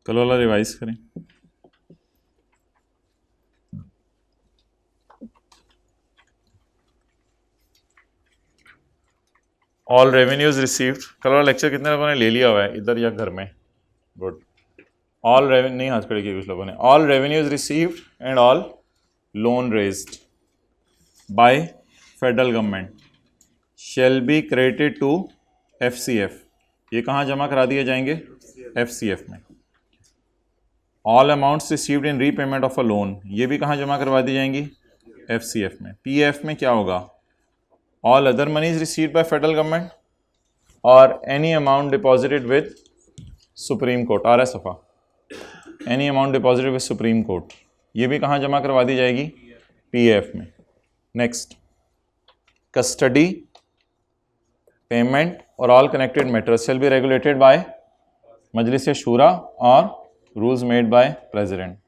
कल वाला रिवाइज करें। ऑल रेवेन्यूज रिसीव्ड, कल वाला लेक्चर कितने लोगों ने ले लिया हुआ है इधर या घर में? गुड। ऑल रेवेन्यू नहीं हाथ खड़े किए कुछ लोगों ने। All revenues received and all loan raised by federal government shall be credited to FCF। ये कहाँ जमा करा दिए जाएंगे? FCF में। All amounts received in repayment of a loan, ये भी कहाँ जमा करवा दी जाएंगी? FCF में। PF में क्या होगा? All other monies received by federal government और any amount deposited with supreme court, आ रहा है सफ़ा, any amount deposited with supreme court, ये भी कहाँ जमा करवा दी जाएगी? PF में। नेक्स्ट, कस्टडी, पेमेंट और all connected matters shall be regulated by Majlis Shura और रूल्स मेड बाय प्रेसिडेंट।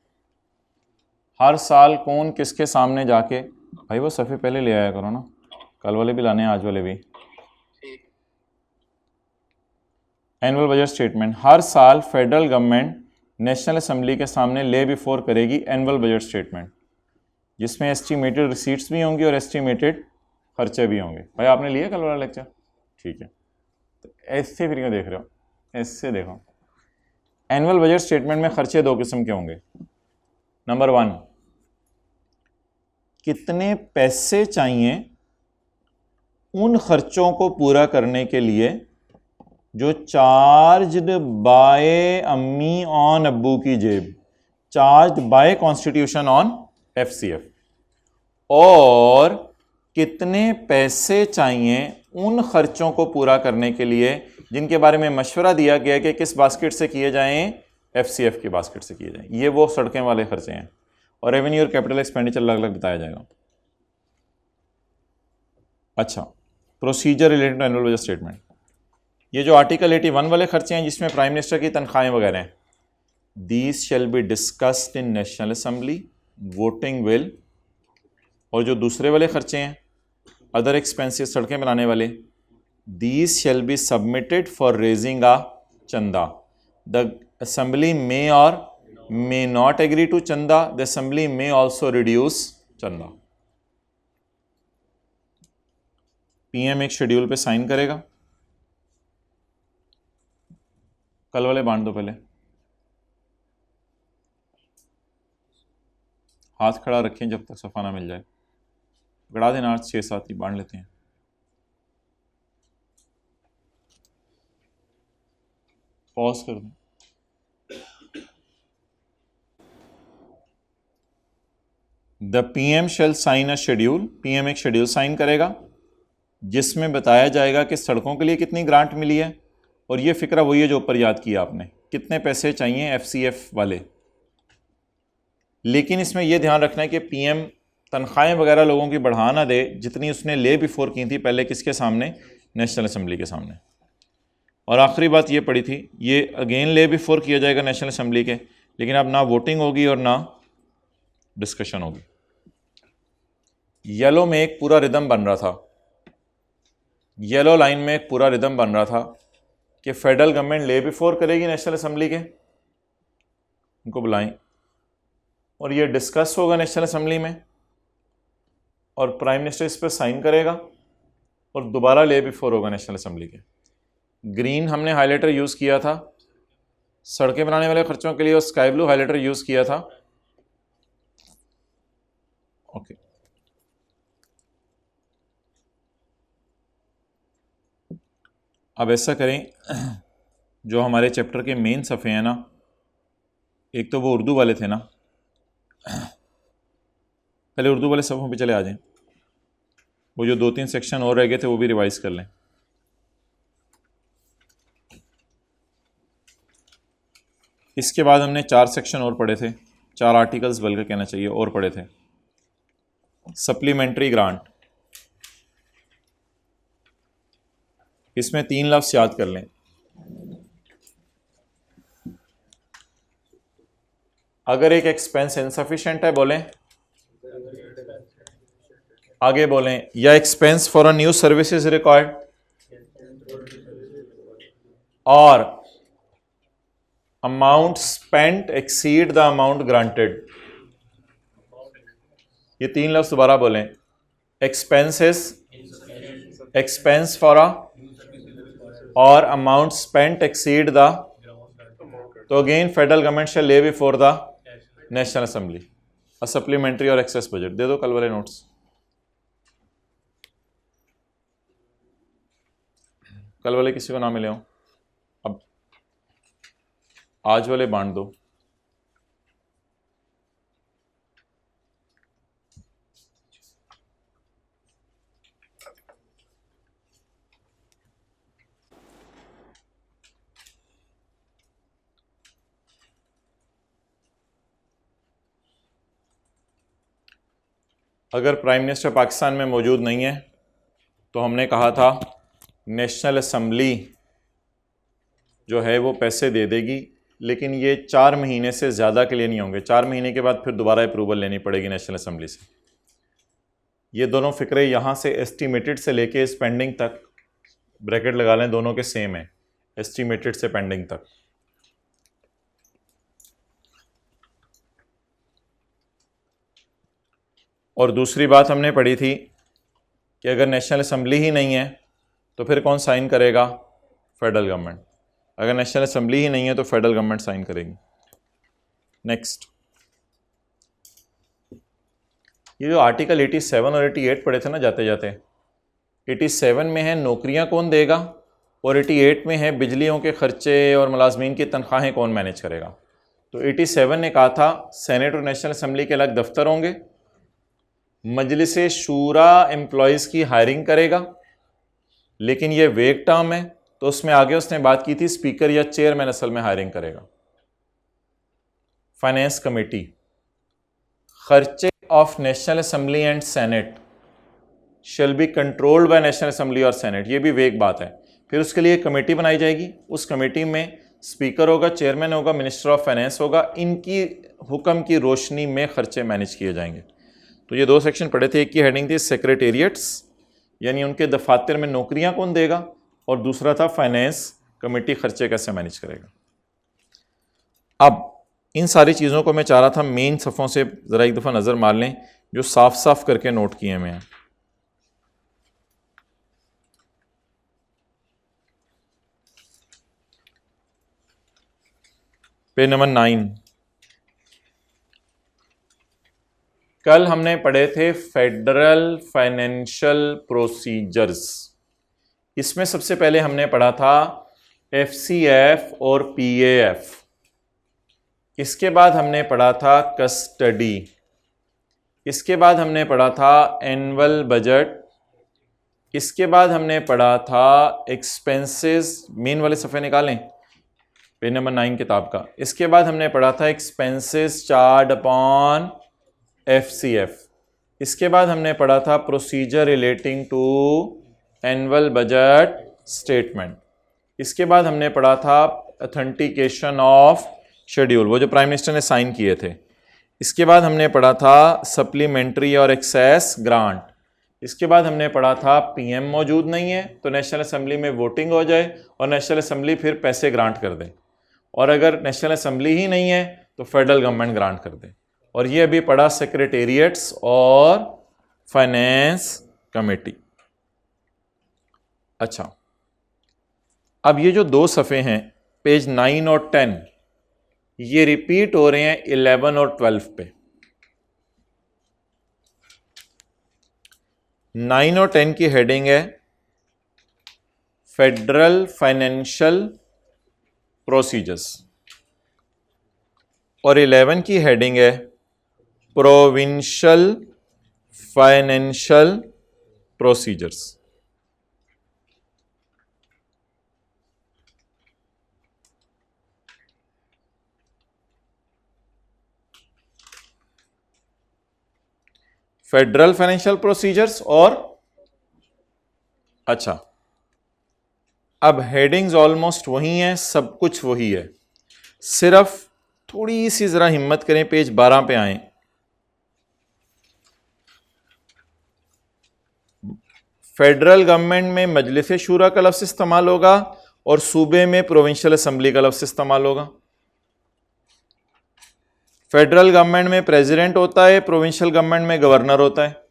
हर साल कौन किसके सामने जाके, भाई वो सफ़े पहले ले आया करो ना, कल वाले भी लाने हैं, आज वाले भी। एनुअल बजट स्टेटमेंट, हर साल फेडरल गवर्नमेंट नेशनल असेंबली के सामने ले बिफोर करेगी एनुअल बजट स्टेटमेंट, जिसमें एस्टीमेटेड रिसीट्स भी होंगी और एस्टीमेटेड खर्चे भी होंगे। भाई आपने लिया कल वाला लेक्चर? ठीक है, तो ऐसे फिर क्यों देख रहे हो? ऐसे देखो, एनुअल बजट स्टेटमेंट में खर्चे दो किस्म के होंगे। नंबर 1, कितने पैसे चाहिए उन खर्चों को पूरा करने के लिए जो चार्ज्ड बाय अम्मी ऑन अब्बू की जेब, charged bye constitution on FCF, और कितने पैसे चाहिए उन खर्चों को पूरा करने के लिए जिनके बारे में मशवरा दिया गया कि किस बास्केट से किए जाएं? FCF की बास्केट से किए जाएं। ये वो सड़कें वाले खर्चे हैं, और रेवेन्यू और कैपिटल एक्सपेंडिचर अलग अलग बताया जाएगा। अच्छा, procedure related to annual budget statement, ये जो आर्टिकल 81 वाले खर्चे हैं जिसमें प्राइम मिनिस्टर की तनख्वाहें वगैरह हैं, these shall be discussed in national assembly, voting will. और जो दूसरे वाले खर्चे हैं, अदर एक्सपेंसेस, सड़कें बनाने वाले, these shall be submitted for raising a चंदा। द असेंबली मे और मे नॉट एग्री टू चंदा, the assembly may also reduce चंदा। PM एक शेड्यूल पे साइन करेगा, कल वाले बांट दो पहले, हाथ खड़ा रखें जब तक सफा ना मिल जाए, गड़ा देना, 6-7 ही बांट लेते हैं। पॉज कर दें। The PM shall sign a schedule, PM एक शेड्यूल साइन करेगा जिसमें बताया जाएगा कि सड़कों के लिए कितनी ग्रांट मिली है, और ये फिक्रा वही है जो ऊपर याद किया आपने, कितने पैसे चाहिए FCF वाले। लेकिन इसमें यह ध्यान रखना है कि PM तनख्वाहें वगैरह लोगों की बढ़ा ना दे जितनी उसने ले बिफोर की थी पहले, किसके सामने? नेशनल असेंबली के सामने। और आखिरी बात ये पड़ी थी, ये अगेन ले बिफोर किया जाएगा नेशनल असेंबली के, लेकिन अब ना वोटिंग होगी और ना डिस्कशन होगी। येलो में एक पूरा रिदम बन रहा था, येलो लाइन में एक पूरा रिदम बन रहा था कि फेडरल गवर्नमेंट ले बिफोर करेगी नेशनल असेंबली के, उनको बुलाएं, और ये डिस्कस होगा नेशनल असेंबली में, और प्राइम मिनिस्टर इस पर साइन करेगा, और दोबारा ले बिफोर होगा नेशनल असेंबली के। ग्रीन हमने हाईलाइटर यूज़ किया था सड़कें बनाने वाले खर्चों के लिए, और स्काई ब्लू हाईलाइटर यूज़ किया था। ओके, अब ऐसा करें, जो हमारे चैप्टर के मेन सफ़े हैं ना, एक तो वो उर्दू वाले थे ना, पहले उर्दू वाले सफ़ों पे चले आ जाएं, वो जो 2-3 सेक्शन और रह गए थे वो भी रिवाइज कर लें। इसके बाद हमने 4 सेक्शन और पढ़े थे, 4 आर्टिकल्स बल्कि कहना चाहिए और पढ़े थे। सप्लीमेंट्री ग्रांट, इसमें 3 लफ्ज़ याद कर लें। अगर एक एक्सपेंस इनसफिशिएंट है बोलें, आगे बोलें, या expense for a new service is required, और amount spent exceed the amount granted. ये 3 लफ्ज़ दोबारा बोलें। एक्सपेंसेस, एक्सपेंस फॉर अ, और अमाउंट स्पेंट एक्सीड द। तो अगेन फेडरल गवर्नमेंट शैल ले before the national assembly a supplementary और एक्सेस बजट। दे दो कल वाले नोट्स, कल वाले किसी को ना मिले हो, अब आज वाले बांट दो। अगर प्राइम मिनिस्टर पाकिस्तान में मौजूद नहीं है तो हमने कहा था नेशनल असेंबली जो है वो पैसे दे देगी, लेकिन ये 4 महीने से ज़्यादा के लिए नहीं होंगे। 4 महीने के बाद फिर दोबारा अप्रूवल लेनी पड़ेगी नेशनल असेंबली से। ये दोनों फिक्रे यहाँ से एस्टिमेटेड से लेके स्पेंडिंग तक, ब्रैकेट लगा लें, दोनों के सेम है, एस्टिमेटेड से पेंडिंग तक। और दूसरी बात हमने पढ़ी थी कि अगर नेशनल असेंबली ही नहीं है तो फिर कौन साइन करेगा? Federal government. अगर नेशनल असेंबली ही नहीं है तो फेडरल गवर्नमेंट साइन करेगी। नेक्स्ट, ये जो आर्टिकल 87 और 88 पढ़े थे ना जाते जाते, 87 में है नौकरियां कौन देगा, और 88 में है बिजलियों के खर्चे और मुलाजमीन की तनख्वाहें कौन मैनेज करेगा। तो 87 ने कहा था सेनेट और नेशनल असेंबली के अलग दफ्तर होंगे, मजलिस शूरा एम्प्लॉयज़ की हायरिंग करेगा, लेकिन ये वेग टर्म है, तो उसमें आगे उसने बात की थी स्पीकर या चेयरमैन असल में हायरिंग करेगा। फाइनेंस कमेटी, खर्चे of national assembly and senate shall be controlled by national assembly और सेनेट, ये भी वेग बात है। फिर उसके लिए कमेटी बनाई जाएगी, उस कमेटी में स्पीकर होगा, चेयरमैन होगा, मिनिस्टर ऑफ फाइनेंस होगा, इनकी हुक्म की रोशनी में खर्चे मैनेज किए जाएंगे। तो ये 2 सेक्शन पढ़े थे, एक की हेडिंग थी सेक्रेटेरिएट्स यानी उनके दफातर में नौकरियां कौन देगा, और दूसरा था फाइनेंस कमेटी खर्चे कैसे मैनेज करेगा। अब इन सारी चीज़ों को मैं चाह रहा था मेन सफ़ों से ज़रा एक दफ़ा नज़र मार लें, जो साफ साफ करके नोट किए मैं। पेज नंबर 9, कल हमने पढ़े थे फेडरल फाइनेंशियल प्रोसीजर्स। इसमें सबसे पहले हमने पढ़ा था FCF और PAF, इसके बाद हमने पढ़ा था कस्टडी, इसके बाद हमने पढ़ा था एनुअल बजट, इसके बाद हमने पढ़ा था एक्सपेंसेस, मेन वाले सफ़े निकालें पेज नंबर 9 किताब का। इसके बाद हमने पढ़ा था एक्सपेंसेस चार्ज अपॉन FCF, इसके बाद हमने पढ़ा था procedure relating to annual budget statement, इसके बाद हमने पढ़ा था ऑथेंटिकेशन ऑफ शेड्यूल, वो जो प्राइम मिनिस्टर ने साइन किए थे, इसके बाद हमने पढ़ा था सप्लीमेंट्री और एक्सेस ग्रांट, इसके बाद हमने पढ़ा था PM मौजूद नहीं है तो नेशनल असेंबली में वोटिंग हो जाए और नेशनल असेंबली फिर पैसे ग्रांट कर दे, और अगर नेशनल असेंबली ही नहीं है तो फेडरल गवर्नमेंट ग्रांट कर दे। और ये अभी पढ़ा सेक्रेटेरिएट्स और फाइनेंस कमेटी। अच्छा, अब ये जो 2 सफ़े हैं पेज 9 और 10, ये रिपीट हो रहे हैं 11 और 12 पे। 9 और 10 की हेडिंग है फेडरल फाइनेंशियल प्रोसीजर्स, और 11 की हेडिंग है provincial financial procedures. Federal financial procedures और अच्छा अब हेडिंग्स ऑलमोस्ट वही हैं, सब कुछ वही है, सिर्फ थोड़ी सी ज़रा हिम्मत करें, पेज 12 पे आएं। फेडरल गवर्नमेंट में मजलिस शूरा का लफ्ज़ इस्तेमाल होगा और सूबे में प्रोविंशियल असम्बली का लफ्ज़ इस्तेमाल होगा। फेडरल गवर्नमेंट में प्रेसिडेंट होता है, प्रोविंशियल गवर्नमेंट में गवर्नर होता है।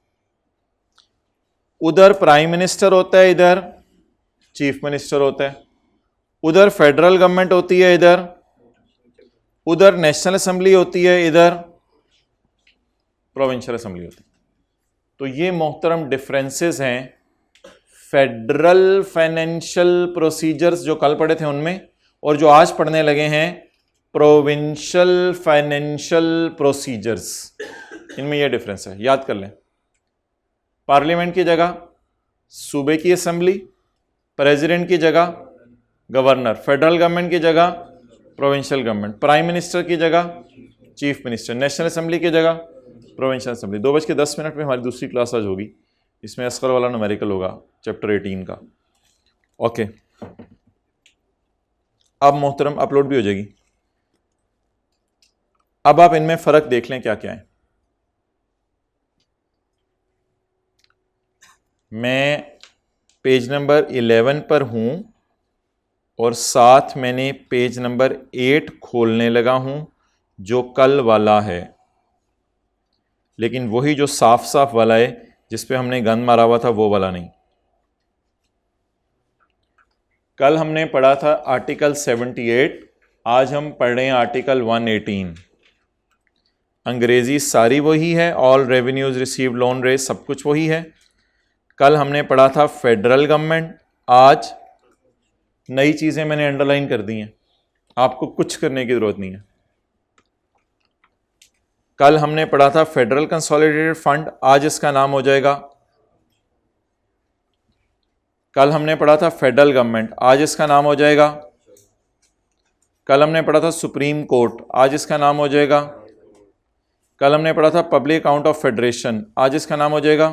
उधर प्राइम मिनिस्टर होता है, इधर चीफ मिनिस्टर होता है। उधर फेडरल गवर्नमेंट होती है, इधर उधर नेशनल असेंबली होती है, इधर प्रोविंशियल असेंबली होती है। तो ये मोहतरम डिफरेंसेस हैं फेडरल फाइनेंशियल प्रोसीजर्स जो कल पढ़े थे उनमें, और जो आज पढ़ने लगे हैं प्रोविंशियल फाइनेंशियल प्रोसीजर्स, इनमें यह डिफरेंस है, याद कर लें। पार्लियामेंट की जगह सूबे की असेंबली, प्रेसिडेंट की जगह गवर्नर, फेडरल गवर्नमेंट की जगह प्रोविंशियल गवर्नमेंट, प्राइम मिनिस्टर की जगह चीफ मिनिस्टर, नेशनल असेंबली की जगह प्रोविंशियल असेंबली। 2:10 में हमारी दूसरी क्लास आज होगी, इसमें अस्कर वाला न्यूमेरिकल होगा चैप्टर 18 का। ओके, अब मोहतरम अपलोड भी हो जाएगी। अब आप इनमें फ़र्क देख लें क्या क्या है। मैं पेज नंबर 11 पर हूं और साथ मैंने पेज नंबर 8 खोलने लगा हूं जो कल वाला है, लेकिन वही जो साफ साफ वाला है जिस पे हमने गन मारा हुआ था वो वाला नहीं। कल हमने पढ़ा था आर्टिकल 78, आज हम पढ़ रहे हैं आर्टिकल 118। अंग्रेजी सारी वही है, all revenues received loan raise सब कुछ वही है। कल हमने पढ़ा था फेडरल गवर्नमेंट, आज नई चीज़ें मैंने अंडरलाइन कर दी हैं, आपको कुछ करने की ज़रूरत नहीं है। कल हमने पढ़ा था फेडरल कंसोलिडेटेड फंड, आज इसका नाम हो जाएगा। कल हमने पढ़ा था फेडरल गवर्नमेंट, आज इसका नाम हो जाएगा। कल हमने पढ़ा था सुप्रीम कोर्ट, आज इसका नाम हो जाएगा। कल हमने पढ़ा था पब्लिक अकाउंट ऑफ फेडरेशन, आज इसका नाम हो जाएगा।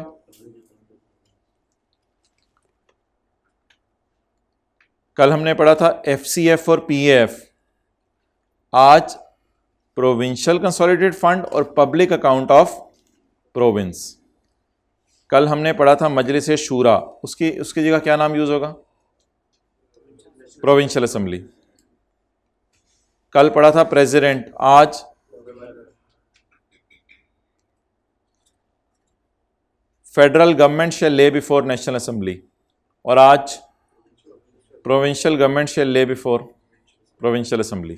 कल हमने पढ़ा था एफसीएफ और पीएफ, आज प्रोविंशियल कंसोलिडेटेड फंड और पब्लिक अकाउंट ऑफ प्रोविंस। कल हमने पढ़ा था मजलिस शूरा, उसकी जगह क्या नाम यूज होगा? Provincial assembly. कल पढ़ा था प्रेसिडेंट, आज federal government shall lay before national assembly, और आज provincial government shall lay before provincial assembly.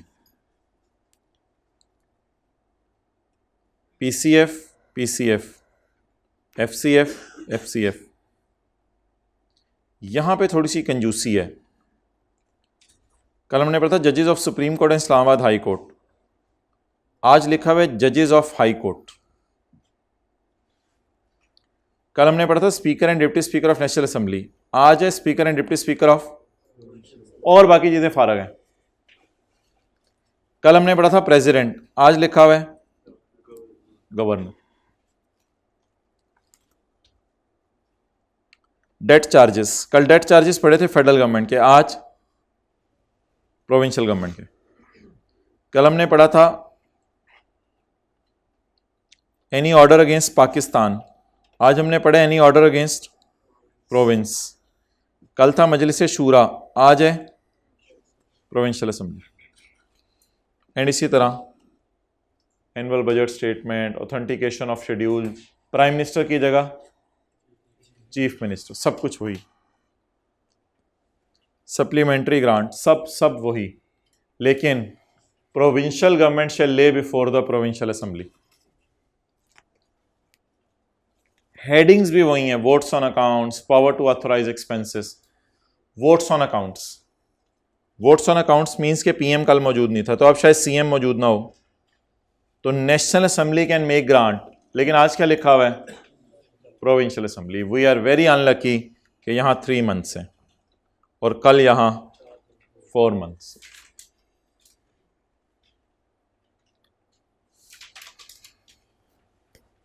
PCF PCF, FCF FCF. यहां पे थोड़ी सी कंजूसी है। कल हमने पढ़ा था जजेस of supreme court and Islamabad high court, आज लिखा हुआ है जजेस ऑफ हाई कोर्ट। कल हमने पढ़ा था speaker and deputy speaker of national assembly, आज है speaker and deputy speaker of, और बाकी चीजें फारग हैं। कल हमने पढ़ा था प्रेसिडेंट, आज लिखा हुआ है गवर्नर। डेट चार्जेस, कल डेट चार्जेस पढ़े थे फेडरल गवर्नमेंट के, आज प्रोविंशियल गवर्नमेंट के। कल हमने पढ़ा था एनी ऑर्डर अगेंस्ट पाकिस्तान, आज हमने पढ़ा एनी ऑर्डर अगेंस्ट प्रोविंस। कल था मजलिस शूरा, आज है प्रोविंशियल असेंबली। एंड इसी तरह annual budget statement, authentication of schedule, prime minister की जगह चीफ मिनिस्टर, सब कुछ वही। सप्लीमेंट्री ग्रांट सब वही, लेकिन provincial government shall lay before the provincial assembly. Headings भी वही हैं, votes on accounts, power to authorize expenses. Votes on accounts, votes on accounts means के पीएम कल मौजूद नहीं था, तो अब शायद सीएम मौजूद ना हो, तो national assembly can make grant, लेकिन आज क्या लिखा हुआ है? Provincial assembly. We are very unlucky कि यहाँ 3 मंथ्स हैं और कल यहाँ 4 मंथ्स।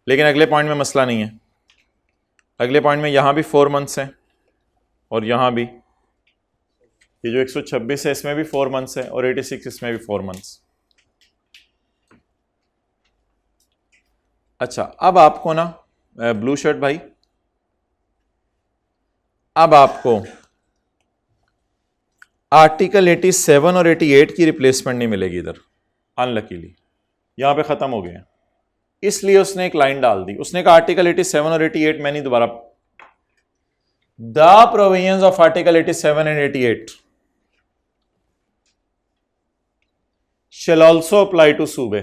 लेकिन अगले पॉइंट में मसला नहीं है, अगले पॉइंट में यहाँ भी 4 मंथ्स हैं और यहाँ भी ये जो 126 है इसमें भी 4 मंथ्स है और 86 इसमें भी 4 मंथ्स। अच्छा, अब आपको ना ब्लू शर्ट भाई, अब आपको आर्टिकल 87 और 88 की रिप्लेसमेंट नहीं मिलेगी इधर, अनलकीली यहां पे खत्म हो गए हैं, इसलिए उसने एक लाइन डाल दी। उसने कहा आर्टिकल 87 और 88 में नहीं, दोबारा the provisions of article 87 and 88 shall also apply to सूबे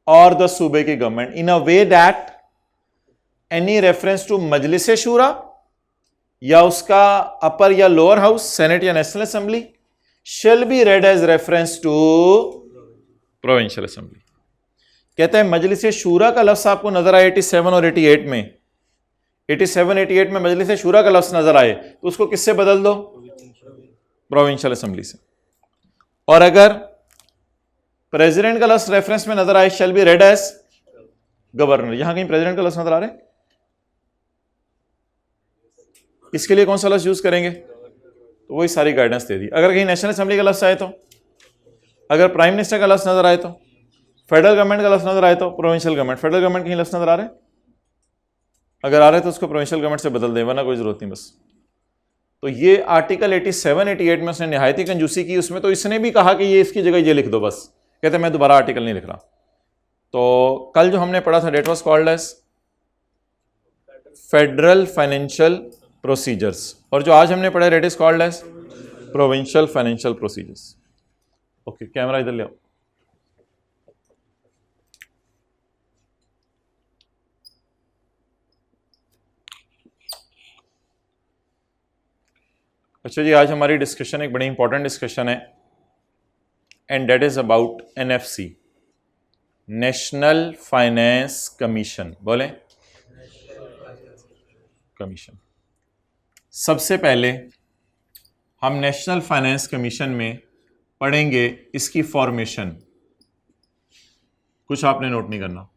और द सूबे की government in a way that any reference to Majlis Shura या उसका अपर या लोअर हाउस, सेनेट या national assembly shall be read as reference to provincial assembly. कहते हैं मजलिस शूरा का लफ्ज आपको नजर आए 87 और 88 में, 87 88 में मजलिस शूरा का लफ्ज नजर आए तो उसको किससे बदल दो? प्रोविंशियल असेंबली से। और अगर प्रेसिडेंट का लफ्ज रेफरेंस में नजर आए shall be read as governor, यहां कहीं प्रेसिडेंट का लफ्ज नजर आ रहा है, इसके लिए कौन सा लफ्ज यूज करेंगे? तो वही सारी गाइडेंस दे दी। अगर कहीं नेशनल असेंबली का लफ्ज आए तो, अगर प्राइम मिनिस्टर का लफ्ज नजर आए तो, फेडरल गवर्नमेंट का लफ्ज नजर आए तो प्रोविंशियल गवर्नमेंट, फेडरल गवर्नमेंट कहीं लफ्ज नजर आ रहे हैं, अगर आ रहे तो उसको प्रोविंशियल गवर्नमेंट से बदल दें, वरना कोई जरूरत नहीं बस। तो ये आर्टिकल 87 88 में उसने निहायती कंजूसी की। उसमें तो इसने भी कहा कि ये इसकी जगह ये लिख दो बस, कहते मैं दोबारा आर्टिकल नहीं लिख रहा। तो कल जो हमने पढ़ा था that was called as federal financial procedures, और जो आज हमने पढ़ा that is called as provincial financial procedures. Okay, camera इधर ले आओ। अच्छा जी, आज हमारी डिस्कशन एक बड़ी इंपॉर्टेंट डिस्कशन है and that is about NFC, national finance commission. बोले कमीशन। सबसे पहले हम नेशनल फाइनेंस कमीशन में पढ़ेंगे इसकी फॉर्मेशन, कुछ आपने नोट नहीं करना,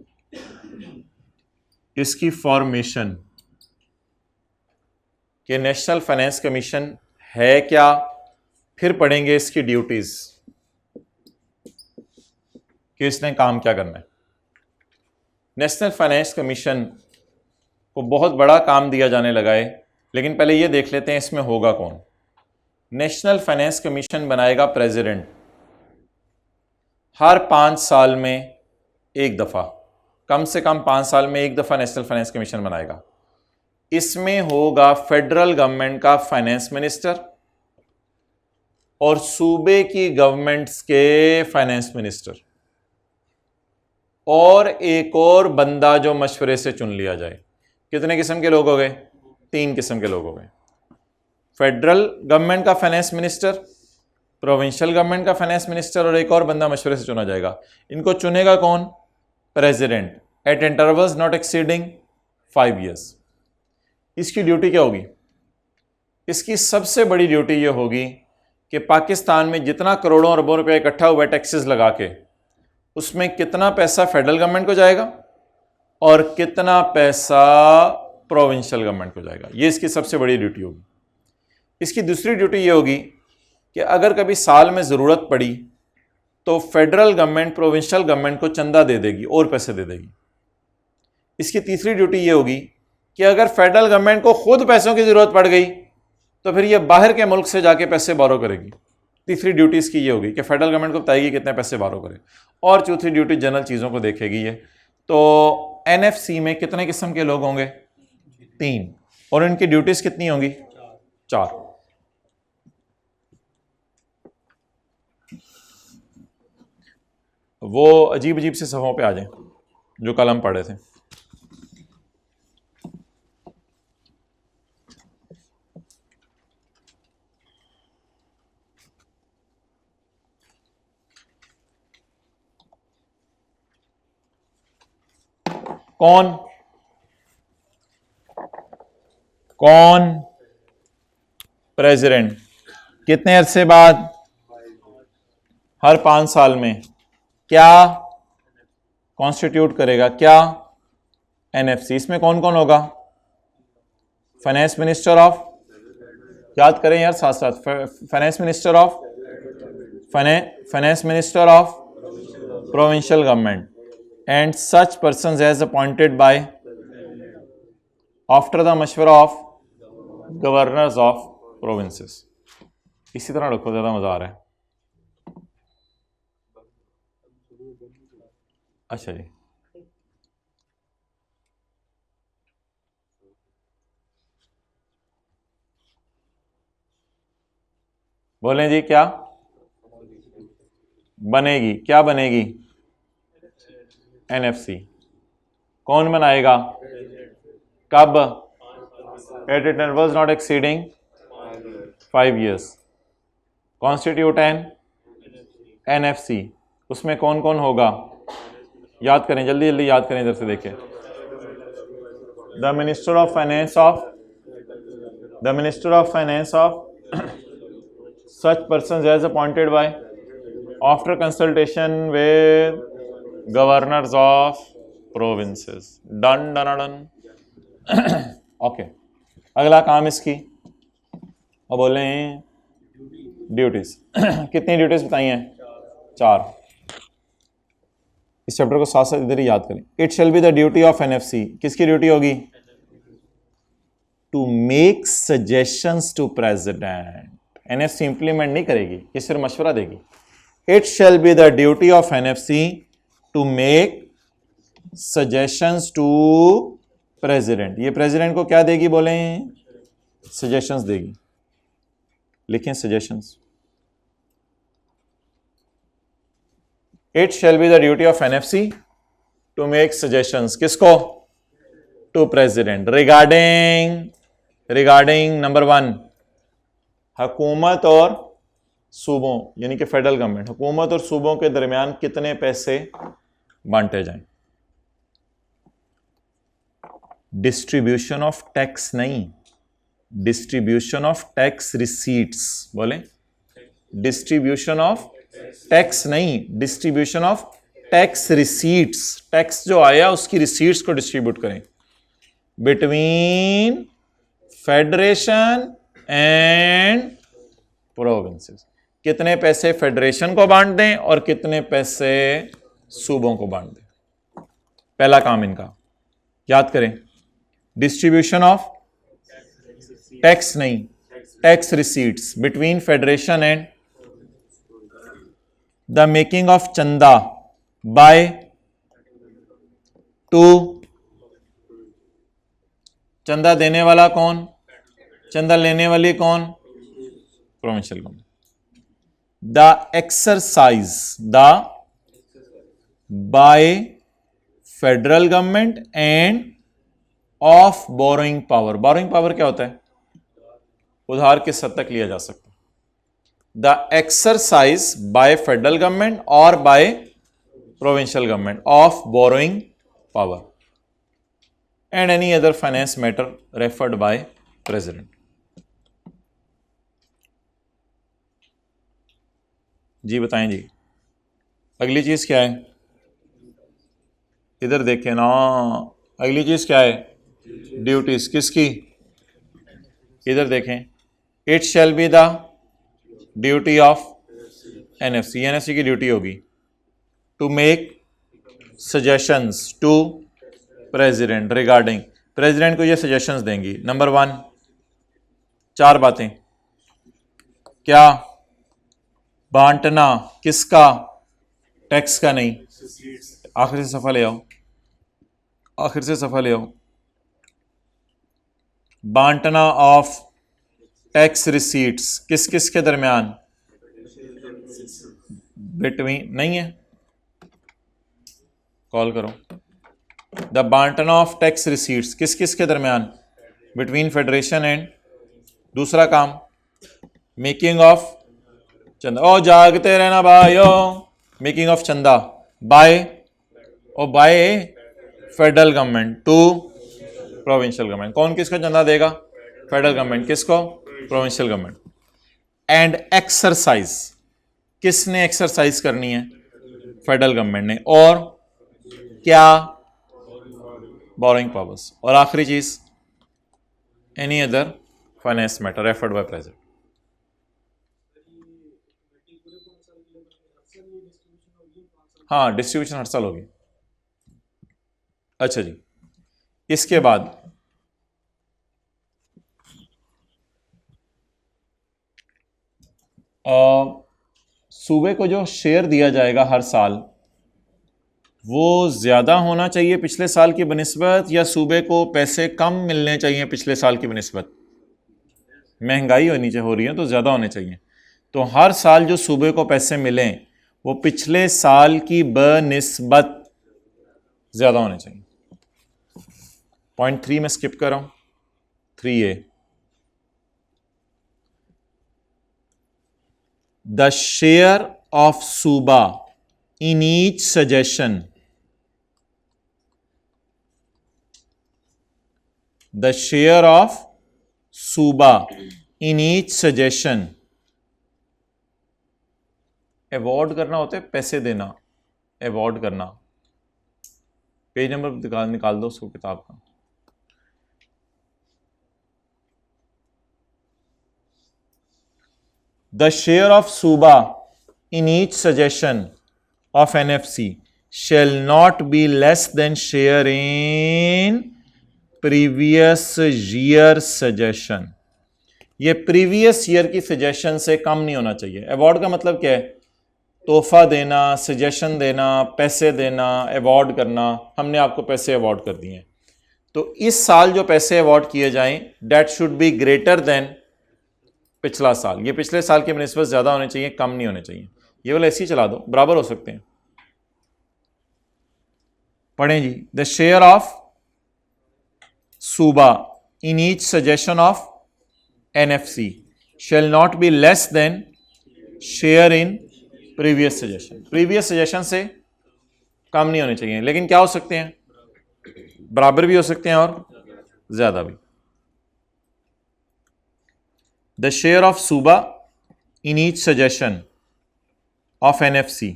इसकी फॉर्मेशन कि नेशनल फाइनेंस कमीशन है क्या, फिर पढ़ेंगे इसकी ड्यूटीज कि इसने काम क्या करना है। नेशनल फाइनेंस कमीशन को बहुत बड़ा काम दिया जाने लगा है, लेकिन पहले ये देख लेते हैं इसमें होगा कौन। नेशनल फाइनेंस कमीशन बनाएगा प्रेसिडेंट, हर 5 साल में एक दफ़ा, कम से कम 5 साल में एक दफ़ा नेशनल फाइनेंस कमीशन बनाएगा। इसमें होगा फेडरल गवर्नमेंट का फाइनेंस मिनिस्टर और सूबे की गवर्नमेंट्स के फाइनेंस मिनिस्टर, और एक और बंदा जो मशवरे से चुन लिया जाए। कितने किस्म के लोग हो गए? 3 किस्म के लोग हो गए। फेडरल गवर्नमेंट का फाइनेंस मिनिस्टर, प्रोविंशियल गवर्नमेंट का फाइनेंस मिनिस्टर, और एक और बंदा मशवरे से चुना जाएगा। इनको चुनेगा कौन? President, eight intervals not exceeding 5 years. इसकी ड्यूटी क्या होगी? इसकी सबसे बड़ी ड्यूटी ये होगी कि पाकिस्तान में जितना करोड़ों अरबों रुपया इकट्ठा हुआ है टैक्सेस लगा के, उसमें कितना पैसा फेडरल गवर्नमेंट को जाएगा और कितना पैसा प्रोविंशियल गवर्नमेंट को जाएगा। ये इसकी सबसे बड़ी ड्यूटी होगी। इसकी दूसरी ड्यूटी ये होगी कि अगर कभी साल में ज़रूरत पड़ी तो फेडरल गवर्नमेंट प्रोविंशियल गवर्नमेंट को चंदा दे देगी और पैसे दे देगी। इसकी तीसरी ड्यूटी ये होगी कि अगर फेडरल गवर्नमेंट को खुद पैसों की ज़रूरत पड़ गई तो फिर ये बाहर के मुल्क से जाके पैसे बारो करेगी। तीसरी ड्यूटी इसकी ये होगी कि फेडरल गवर्नमेंट को बताएगी कितने पैसे बारो करे, और चौथी ड्यूटी जनरल चीज़ों को देखेगी ये। तो एनएफसी में कितने किस्म के लोग होंगे? 3, और इनकी ड्यूटीज़ कितनी होंगी? 4। वो अजीब अजीब से सफ़ों पे आ जाएं जो कल हम पढ़े थे। कौन प्रेसिडेंट कितने अरसे बाद? हर 5 साल में क्या कॉन्स्टिट्यूट करेगा? क्या? एनएफसी। इसमें कौन कौन होगा? फाइनेंस मिनिस्टर ऑफ याद करें यार साथ साथ, finance minister of provincial government and such persons as appointed by after the मशवरा ऑफ गवर्नर्स ऑफ प्रोविंसेस। इसी तरह रखो, ज्यादा मजा आ रहा है। अच्छा जी, बोलें जी, क्या बनेगी? क्या बनेगी? एनएफसी। कौन बनाएगा? कब? Eight intervals not exceeding 5 years। Constitute N NFC. उसमें कौन कौन होगा? याद करें, जल्दी जल्दी याद करें, इधर से देखें। The minister of finance of such persons as appointed by after consultation with governors of provinces। Done done done. Okay, अगला काम इसकी, अब बोले ड्यूटीज। कितनी ड्यूटीज बताई हैं? 4। इस चैप्टर को साथ साथ इधर ही याद करें। It shall be the duty of NFC. किसकी ड्यूटी होगी? To make suggestions to president. NFC implement नहीं करेगी, ये सिर्फ मशवरा देगी। It shall be the duty of NFC to make suggestions to president. ये प्रेसिडेंट को क्या देगी? बोले सजेशंस देगी। लिखें suggestions. It shall be the duty of NFC to make suggestions. किसको? To president. रिगार्डिंग नंबर 1, हुकूमत और सूबों, यानी कि फेडरल गवर्नमेंट, हुकूमत और सूबों के दरमियान कितने पैसे बांटे जाएं। डिस्ट्रीब्यूशन ऑफ टैक्स नहीं, डिस्ट्रीब्यूशन ऑफ टैक्स रिसीट्स। बोले डिस्ट्रीब्यूशन ऑफ टैक्स नहीं, distribution of tax receipts. Tax जो आया उसकी रिसीट्स को डिस्ट्रीब्यूट करें बिटवीन फेडरेशन एंड प्रोविंसेस। कितने पैसे फेडरेशन को बांट दें और कितने पैसे सूबों को बांट दें। पहला काम इनका याद करें। डिस्ट्रीब्यूशन ऑफ टैक्स नहीं, tax receipts between federation and the making of चंदा बाय टू। चंदा देने वाला कौन? चंदा लेने वाली कौन? Provincial government. The exercise by federal government end of borrowing power. Borrowing power क्या होता है? उधार किस हद तक लिया जा सकता है। The exercise by federal government और by provincial government of borrowing power and any other finance matter referred by president. जी बताएं जी, अगली चीज क्या है? इधर देखें ना, अगली चीज क्या है? ड्यूटीज। किसकी? इधर देखें। It shall be the duty of NFC. NFC की ड्यूटी होगी to make suggestions to president regarding. President को ये सजेशंस देंगी। नंबर 1, 4 बातें। क्या? बांटना। किसका? टैक्स का नहीं। आखिर से सफा ले आओ, आखिर से सफा ले आओ। बांटना ऑफ टैक्स रिसीट्स किस किस के दरमियान? बिटवीन नहीं है, कॉल करो। द बांटना ऑफ टैक्स रिसीट्स किस किस के दरमियान? Between federation and. दूसरा काम मेकिंग ऑफ चंदा। ओ जागते रहना भाइयों। मेकिंग ऑफ चंदा by federal government to provincial government. कौन किसका चंदा देगा? Federal government. किसको? Provincial government. एंड एक्सरसाइज, किसने एक्सरसाइज करनी है? फेडरल गवर्नमेंट ने। और क्या? Borrowing powers. और आखिरी चीज any other finance matter effort by present. हाँ, डिस्ट्रीब्यूशन हर साल होगी। अच्छा जी, इसके बाद सूबे को जो शेयर दिया जाएगा हर साल वो ज़्यादा होना चाहिए पिछले साल की बनिस्बत, या सूबे को पैसे कम मिलने चाहिए पिछले साल की बनिस्बत? महंगाई हो रही है तो ज़्यादा होने चाहिए। तो हर साल जो सूबे को पैसे मिलें वो पिछले साल की बनिस्बत ज़्यादा होने चाहिए। पॉइंट 3 में स्किप कर रहा हूँ, 3A। The share of Suba in each suggestion, the share of Suba in each suggestion, award करना होता है पैसे देना, अवॉर्ड करना। पेज नंबर निकाल दो उसको किताब का। The share of Suba in each suggestion of NFC shall not be less than share in previous year suggestion। ये प्रीवियस ईयर की सजेशन से कम नहीं होना चाहिए। अवॉर्ड का मतलब क्या है? तोहफा देना, सजेशन देना, पैसे देना, अवॉर्ड करना। हमने आपको पैसे अवॉर्ड कर दिए हैं, तो इस साल जो पैसे अवॉर्ड किए जाएं that should be greater than पिछला साल। ये पिछले साल के बनिस्बत ज़्यादा होने चाहिए, कम नहीं होने चाहिए। ये वाला ऐसे ही चला दो, बराबर हो सकते हैं। पढ़ें जी। द शेयर ऑफ सूबा in each suggestion of NFC shall not be less than share in previous suggestion। Previous suggestion से कम नहीं होने चाहिए, लेकिन क्या हो सकते हैं? बराबर भी हो सकते हैं और ज़्यादा भी। The share of Suba in each suggestion of NFC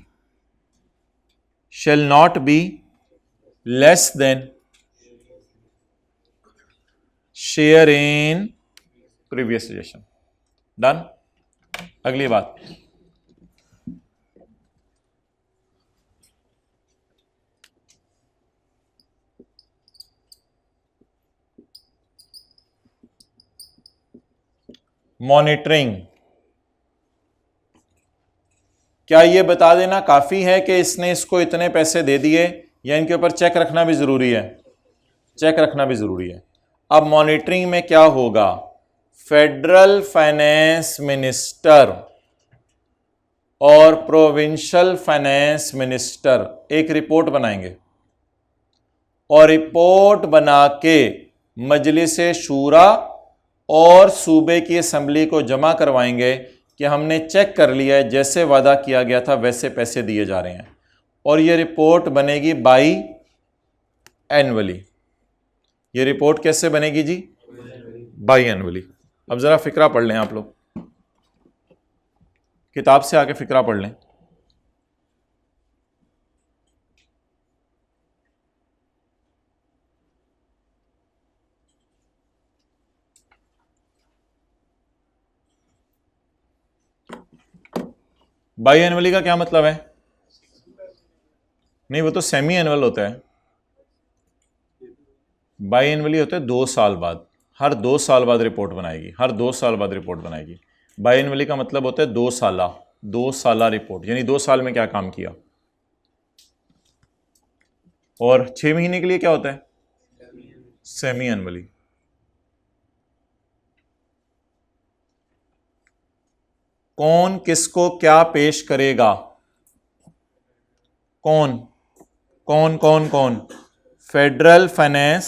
shall not be less than share in previous suggestion। Done। अगली बात, मॉनिटरिंग। क्या ये बता देना काफ़ी है कि इसने इसको इतने पैसे दे दिए, या इनके ऊपर चेक रखना भी ज़रूरी है? चेक रखना भी ज़रूरी है। अब मॉनिटरिंग में क्या होगा? फेडरल फाइनेंस मिनिस्टर और प्रोविंशियल फाइनेंस मिनिस्टर एक रिपोर्ट बनाएंगे, और रिपोर्ट बना के मजलिस शूरा और सूबे की असम्बली को जमा करवाएंगे कि हमने चेक कर लिया है, जैसे वादा किया गया था वैसे पैसे दिए जा रहे हैं। और ये रिपोर्ट बनेगी बाई एनुअली। ये रिपोर्ट कैसे बनेगी जी? By annually. अब ज़रा फिक्रा पढ़ लें आप लोग, किताब से आके फिक्रा पढ़ लें। बाई एनुअली का क्या मतलब है? नहीं, वो तो सेमी एनुअल होता है। बाई एनुअली होता है 2 साल बाद, हर 2 साल बाद रिपोर्ट बनाएगी, हर 2 साल बाद रिपोर्ट बनाएगी। बाई एनुअली का मतलब होता है 2 साला रिपोर्ट, यानी 2 साल में क्या काम किया। और 6 महीने के लिए क्या होता है? Semi annually. कौन किसको क्या पेश करेगा? कौन कौन कौन कौन? Federal finance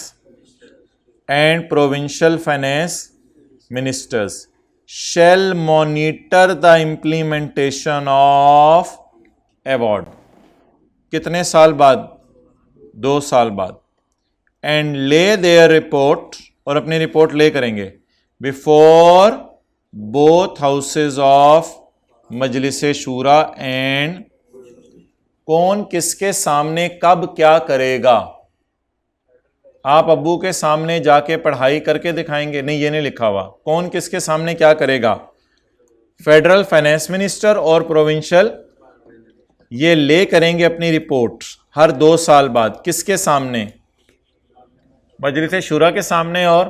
and provincial finance ministers shall monitor the implementation of award। कितने साल बाद? 2 साल बाद। एंड ले देयर रिपोर्ट, और अपनी रिपोर्ट ले करेंगे before both houses of Majlis Shura and. कौन किसके सामने कब क्या करेगा? आप अब्बू के सामने जाके पढ़ाई करके दिखाएंगे? नहीं, ये नहीं लिखा हुआ। कौन किसके सामने क्या करेगा? फेडरल फाइनेंस मिनिस्टर और प्रोविंशियल, ये ले करेंगे अपनी रिपोर्ट हर 2 साल बाद। किसके सामने? मजलिस शुरा के सामने और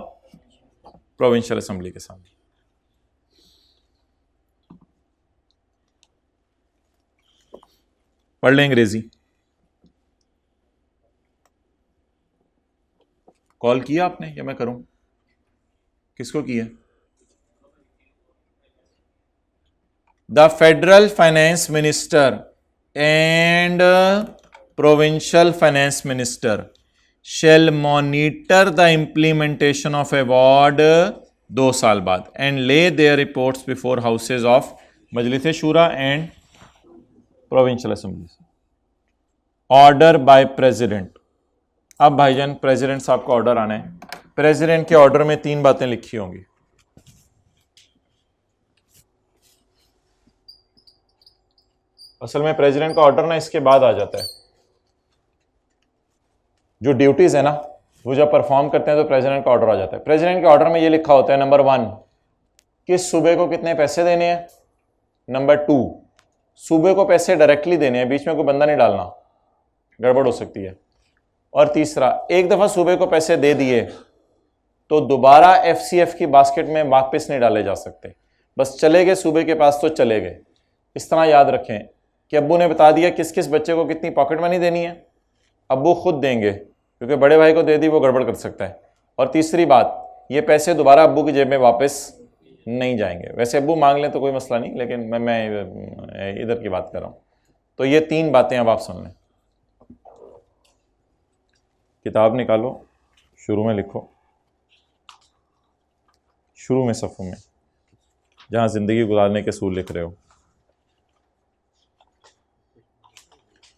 प्रोविंशियल असेंबली के सामने। पढ़ लें अंग्रेजी। कॉल किया आपने या मैं करूं? किसको किया? The federal finance minister and provincial finance minister shall monitor the implementation of award 2 साल बाद and lay their reports before houses of Majlis Shura and provincial assembly. Order by president. अब भाईजान प्रेसिडेंट साहब का ऑर्डर आना है। प्रेसिडेंट के ऑर्डर में 3 बातें लिखी होंगी। असल में प्रेसिडेंट का ऑर्डर ना इसके बाद आ जाता है। जो ड्यूटीज है ना वो जब परफॉर्म करते हैं तो प्रेसिडेंट का ऑर्डर आ जाता है। प्रेसिडेंट के ऑर्डर में ये लिखा होता है, नंबर 1 किस सूबे को कितने पैसे देने हैं, नंबर 2 सूबे को पैसे डायरेक्टली देने हैं, बीच में कोई बंदा नहीं डालना, गड़बड़ हो सकती है, और तीसरा एक दफा सूबे को पैसे दे दिए तो दोबारा एफसीएफ की बास्केट में वापस नहीं डाले जा सकते। बस चले गए सूबे के पास तो चले गए। इस तरह याद रखें कि अब्बू ने बता दिया किस किस बच्चे को कितनी पॉकेट मनी देनी है, अब्बू खुद देंगे क्योंकि बड़े भाई को दे दी वो गड़बड़ कर सकता है। और तीसरी बात, ये पैसे दोबारा अब्बू की जेब में वापस नहीं जाएंगे। वैसे अब्बू मांग लें तो कोई मसला नहीं, लेकिन मैं इधर की बात कर रहा हूँ। तो ये 3 बातें अब आप सुन लें। किताब निकालो, शुरू में लिखो, शुरू में सफ़ों में जहाँ ज़िंदगी गुजारने के असूल लिख रहे हो।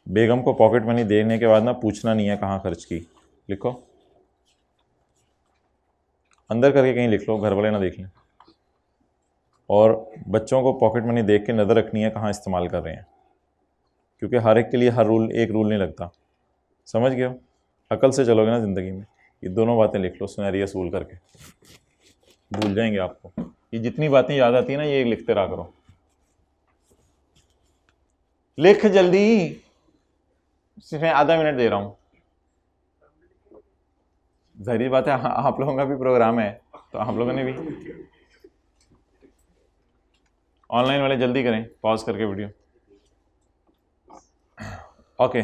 बेगम को पॉकेट मनी देने के बाद ना पूछना नहीं है कहाँ खर्च की, लिखो अंदर करके कहीं लिख लो, घर वाले ना देख लें। और बच्चों को पॉकेट मनी देख के नज़र रखनी है कहाँ इस्तेमाल कर रहे हैं, क्योंकि हर एक के लिए हर रूल एक रूल नहीं लगता। समझ गए हो? अकल से चलोगे ना ज़िंदगी में। ये दोनों बातें लिख लो सुनहरी असूल करके, भूल जाएंगे आपको। ये जितनी बातें याद आती है ना ये लिखते रहा करो। लिख जल्दी, सिर्फ आधा मिनट दे रहा हूँ। जाहिर बात है आप लोगों का भी प्रोग्राम है तो आप लोगों ने भी। ऑनलाइन वाले जल्दी करें, पॉज करके video. Okay,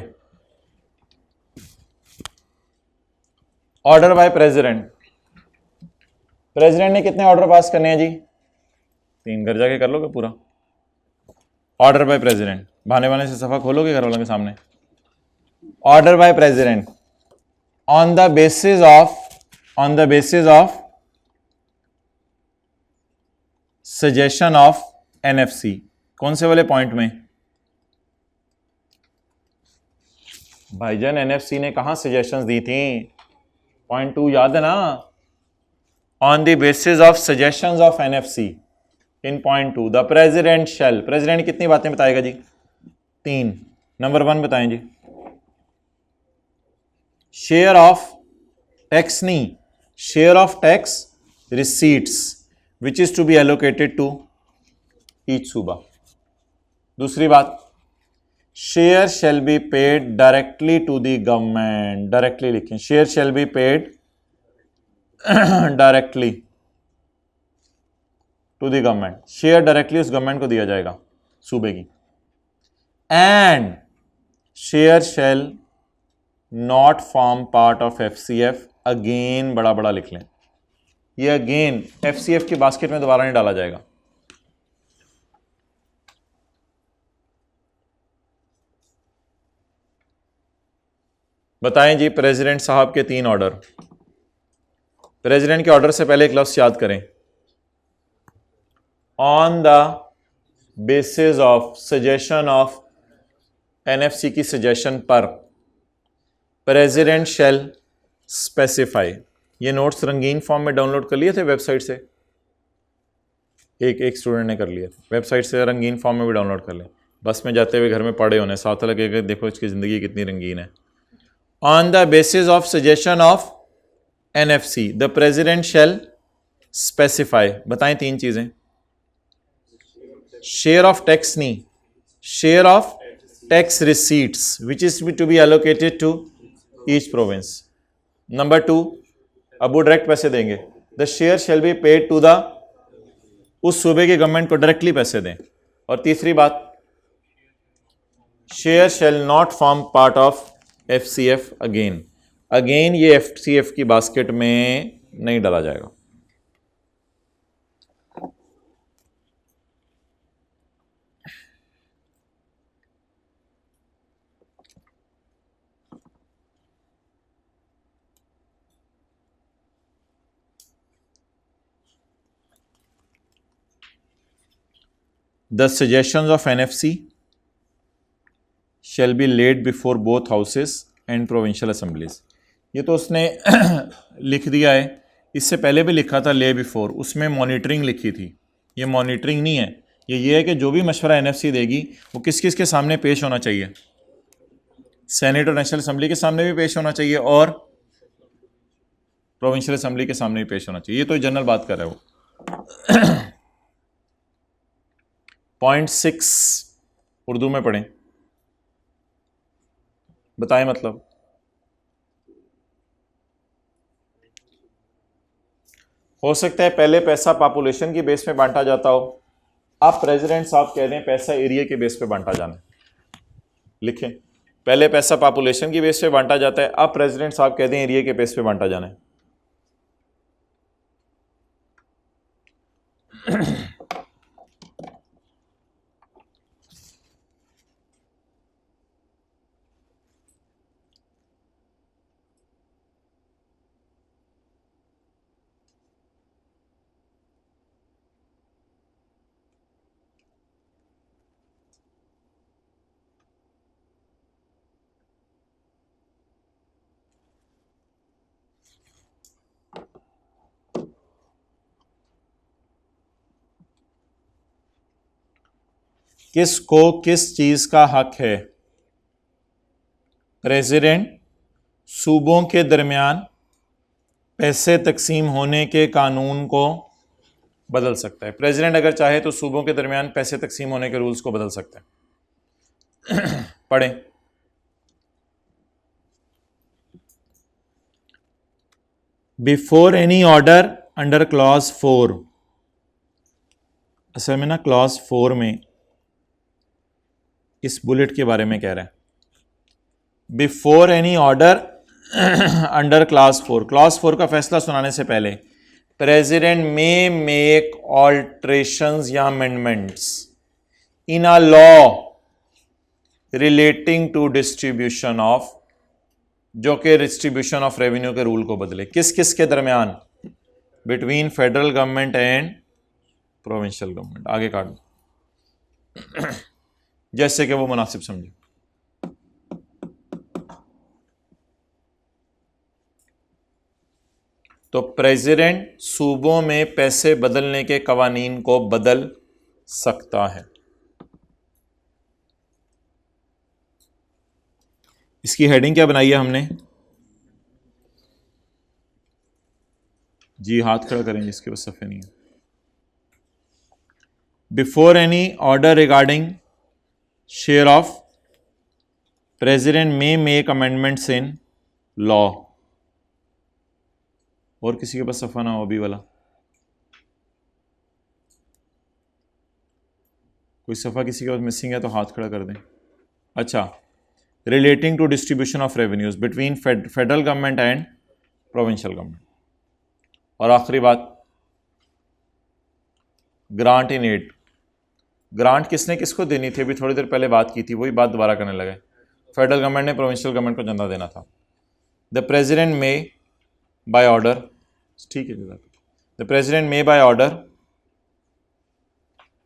order by president. President ने कितने ऑर्डर पास करने हैं जी? 3। घर जाके कर लोगे पूरा। ऑर्डर बाय प्रेसिडेंट, बहाने से सफा खोलोगे घर वालों के सामने। Order by president on the basis of suggestion of NFC. कौन से वाले पॉइंट में भाईजान? एनएफसी ने कहां सजेशंस दी थी? पॉइंट 2 याद है ना? On the basis of suggestions of NFC in point 2 the president shall. President कितनी बातें बताएगा जी? 3। नंबर 1 बताएं जी, शेयर ऑफ टैक्स नहीं, share of tax receipts which is to be allocated to each सूबा। दूसरी बात, share shall be paid directly to the government. Directly लिखें, share shall be paid directly to the government. Share directly उस government को दिया जाएगा सूबे की। And share shall not form part of FCF. Again बड़ा बड़ा लिख लें, ये अगेन एफसीएफ की बास्केट में दोबारा नहीं डाला जाएगा। बताएं जी प्रेसिडेंट साहब के 3 ऑर्डर। प्रेसिडेंट के ऑर्डर से पहले एक लफ्ज याद करें, on the basis of suggestion of NFC की सजेशन पर प्रेसिडेंट शेल स्पेसिफाई। ये नोट्स रंगीन फॉर्म में डाउनलोड कर लिए थे वेबसाइट से, एक स्टूडेंट ने कर लिया था वेबसाइट से। रंगीन फॉर्म में भी डाउनलोड कर लें, बस में जाते हुए घर में पढ़े होने, साथ लगेगा देखो इसकी ज़िंदगी कितनी रंगीन है। On the basis of suggestion of NFC, the president shall specify, बताएं तीन चीजें। शेयर ऑफ टैक्स नहीं, share of tax receipts which is to be allocated to each province. Number 2, अब वो डायरेक्ट पैसे देंगे, the share shall be paid to the, उस सूबे के गवर्नमेंट को डायरेक्टली पैसे दें। और तीसरी बात, share shell not form part of FCF again, again ये FCF की बास्केट में नहीं डाला जाएगा। The suggestions of NFC shall be laid before both houses and provincial assemblies। ये तो उसने लिख दिया है, इससे पहले भी लिखा था ले बिफोर, उसमें मॉनिटरिंग लिखी थी, ये मॉनिटरिंग नहीं है, ये है कि जो भी मशवरा NFC देगी वो किस किस के सामने पेश होना चाहिए, सेनेट और नेशनल असेंबली के सामने भी पेश होना चाहिए और प्रोविंशियल असेंबली के सामने भी पेश होना चाहिए। ये तो जनरल बात कर रहा है वो। पॉइंट 6 उर्दू में पढ़ें, बताएं मतलब। हो सकता है पहले पैसा पॉपुलेशन की बेस पे बांटा जाता हो, आप प्रेसिडेंट साहब कह दें पैसा एरिया के बेस पे बांटा जाना, लिखें पहले पैसा पॉपुलेशन की बेस पे बांटा जाता है, आप प्रेसिडेंट साहब कह दें एरिया के बेस पे बांटा जाना है। किसको किस चीज का हक है? प्रेसिडेंट सूबों के दरमियान पैसे तकसीम होने के कानून को बदल सकता है। प्रेसिडेंट अगर चाहे तो सूबों के दरमियान पैसे तकसीम होने के रूल्स को बदल सकता है। पढ़ें, before any order under clause 4, असल में ना क्लॉज 4 में इस बुलेट के बारे में कह रहा है, before any order under class 4, clause 4 का फैसला सुनाने से पहले प्रेसिडेंट में मेक ऑल्ट्रेशंस या amendments in a law relating to distribution of, जो कि डिस्ट्रीब्यूशन ऑफ रेवेन्यू के रूल को बदले। किस किस के दरमियान? Between federal government and provincial government. आगे काट दो जैसे कि वो मुनासिब समझे। तो प्रेसिडेंट सूबों में पैसे बदलने के कवानीन को बदल सकता है। इसकी हेडिंग क्या बनाई है हमने? जी हाथ खड़ा करेंगे इसके पास सफ़े नहीं है। Before any order regarding share of, president may make amendments in law. और किसी के पास सफ़ा ना हो अभी वाला? कोई सफ़ा किसी के पास मिसिंग है तो हाथ खड़ा कर दें। अच्छा, relating to distribution of revenues between federal government and provincial government. और आखिरी बात, ग्रांट इन एड। ग्रांट किसने किसको देनी थी? अभी थोड़ी देर पहले बात की थी, वही बात दोबारा करने लगे। फेडरल गवर्नमेंट ने प्रोविंशियल गवर्नमेंट को चंदा देना था। The president may by order, ठीक है, the president may by order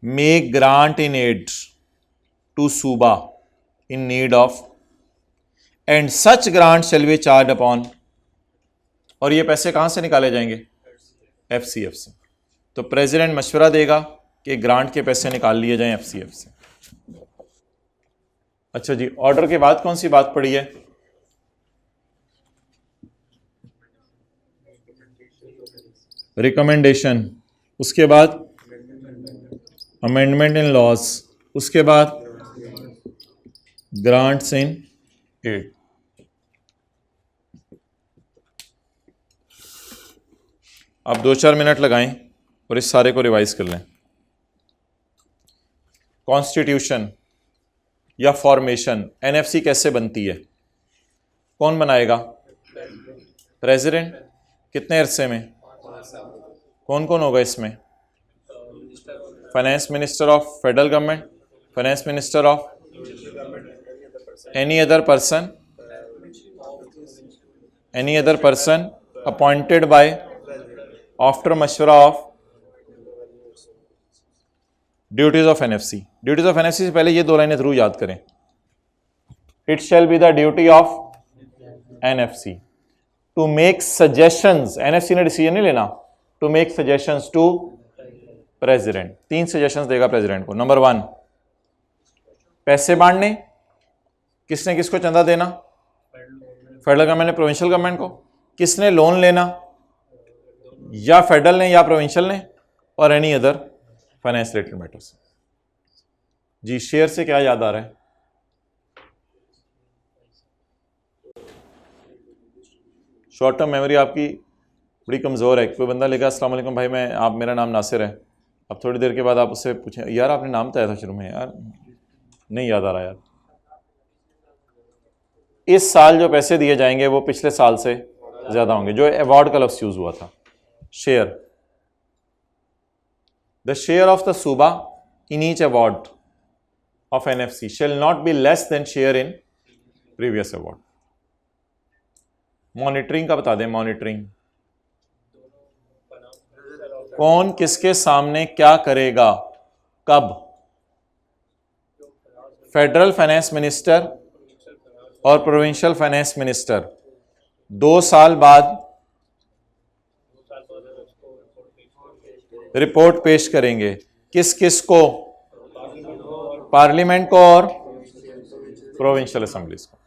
may grant in aid to सूबा in need of and such grant shall be charge upon. और ये पैसे कहां से निकाले जाएंगे? FCF से। तो प्रेसिडेंट मशवरा देगा कि ग्रांट के पैसे निकाल लिए जाएं FCF से। अच्छा जी, ऑर्डर के बाद कौन सी बात पड़ी है? रिकमेंडेशन, उसके बाद अमेंडमेंट इन लॉज, उसके बाद ग्रांट्स इन एड। अब 2-4 मिनट लगाएं और इस सारे को रिवाइज कर लें। कॉन्स्टिट्यूशन या फॉर्मेशन, एनएफसी कैसे बनती है? कौन बनाएगा? प्रेसिडेंट। कितने अरसे में? कौन कौन होगा इसमें? Finance minister of federal government, finance minister of any other person appointed by after मशवरा of duties of NFC. Duties of NFC से पहले ये 2 लाइनें जरूर याद करें। It shall be the duty of NFC to make suggestions, NFC ने decision नहीं लेना, to make suggestions to president. 3 suggestions देगा प्रेसिडेंट को। नंबर 1, पैसे बांटने, किसने किसको चंदा देना? फेडरल गवर्नमेंट ने प्रोविंशियल गवर्नमेंट को। किसने लोन लेना? या फेडरल ने या प्रोविंशियल ने। और any other finance related matters. जी, शेयर से क्या याद आ रहा है? शॉर्ट टर्म मेमोरी आपकी बड़ी कमज़ोर है। कोई बंदा लेगा अस्सलाम वालेकुम भाई, मेरा नाम नासिर है, अब थोड़ी देर के बाद आप उससे पूछें यार आपने नाम बताया था शुरू में, यार नहीं याद आ रहा यार। इस साल जो पैसे दिए जाएंगे वो पिछले साल से ज़्यादा होंगे। जो अवार्ड का लफ्ज़ यूज़ हुआ था, share, the share of the सूबा in each award of NFC shall not be less than share in previous award. Monitoring का बता दें। मॉनिटरिंग, कौन किसके सामने क्या करेगा, कब? फेडरल फाइनेंस मिनिस्टर और प्रोविंशियल फाइनेंस मिनिस्टर 2 साल बाद रिपोर्ट पेश करेंगे। किस किस को? पार्लियामेंट को और प्रोविंशियल असेंबलीज को।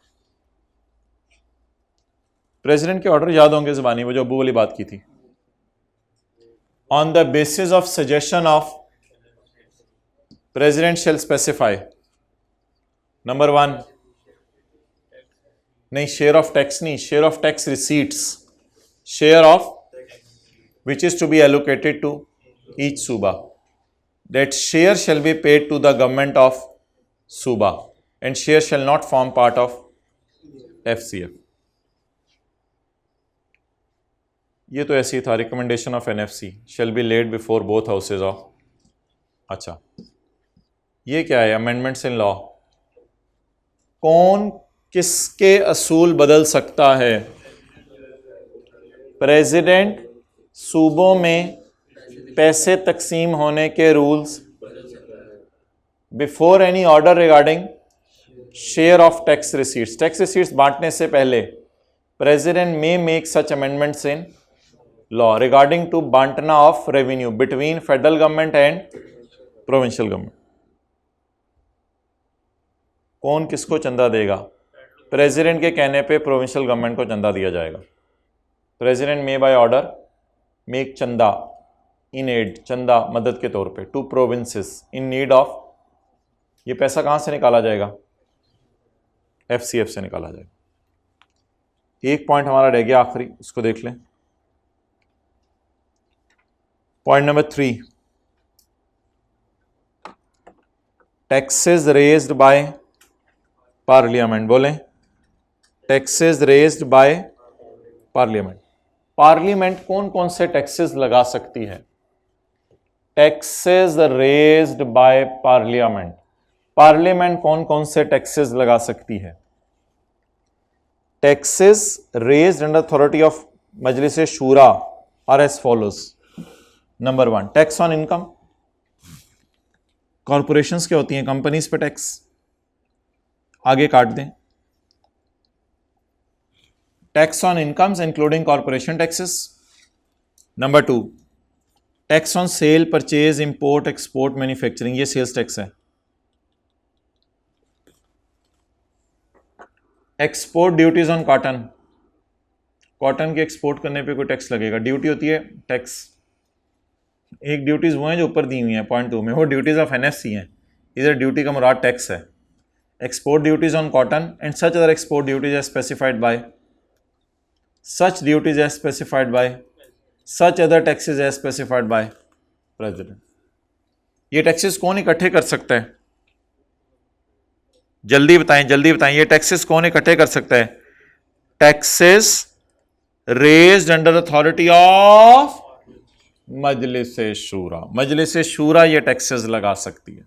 प्रेसिडेंट के ऑर्डर याद होंगे जुबानी, वो जो अबू वाली बात की थी। On the basis of suggestion of president shall specify. Number 1, नहीं शेयर ऑफ टैक्स नहीं, share of tax receipts, share of which is to be allocated to each सूबा, that share shall be paid to the government of सूबा and share shall not form part of FCF। ये तो ऐसे ही था। Recommendation of NFC shall be laid before both houses of। अच्छा, ये क्या है? Amendments in law. कौन किसके असूल बदल सकता है? प्रेसिडेंट सूबों में पैसे तकसीम होने के rules before any order regarding share of tax receipts. Tax receipts बांटने से पहले president may make such amendments in law regarding to बांटना of revenue between federal government and provincial government. कौन किसको चंदा देगा? प्रेसिडेंट के कहने पे प्रोविंशियल गवर्नमेंट को चंदा दिया जाएगा। President may by order make चंदा इन एड, चंदा मदद के तौर पे, to provinces in need of. ये पैसा कहां से निकाला जाएगा? एफसीएफ से निकाला जाएगा। एक पॉइंट हमारा रह गया आखिरी, उसको देख लें। Point number 3, taxes raised by parliament. बोलें, taxes raised by parliament. Parliament कौन कौन से टैक्सेस लगा सकती है? Taxes raised by parliament. Parliament कौन कौन से टैक्सेस लगा सकती है? Taxes raised under authority of Majlis Shura are as follows. Number 1, tax on income. Corporations क्या होती हैं? कंपनीज पे टैक्स। आगे काट दें। Tax on incomes including corporation taxes. Number 2, tax on sale, purchase, import, export, manufacturing, ये सेल्स टैक्स है। Export duties on cotton. Cotton के एक्सपोर्ट करने पे कोई टैक्स लगेगा, ड्यूटी होती है टैक्स। एक ड्यूटीज वो हैं जो ऊपर दी हुई हैं पॉइंट 2 में, वो ड्यूटीज ऑफ एनएफसी हैं। इधर ड्यूटी का मुराद टैक्स है। Export duties on cotton and such other export duties as specified by, such duties as specified by, such other taxes as specified by president. ये टैक्सेस कौन इकट्ठे कर सकता है? जल्दी बताएं, जल्दी बताएं, ये टैक्सेस कौन इकट्ठे कर सकता है? Taxes raised under authority of Majlis Shura. Majlis शूरा ये टैक्सेस लगा सकती है।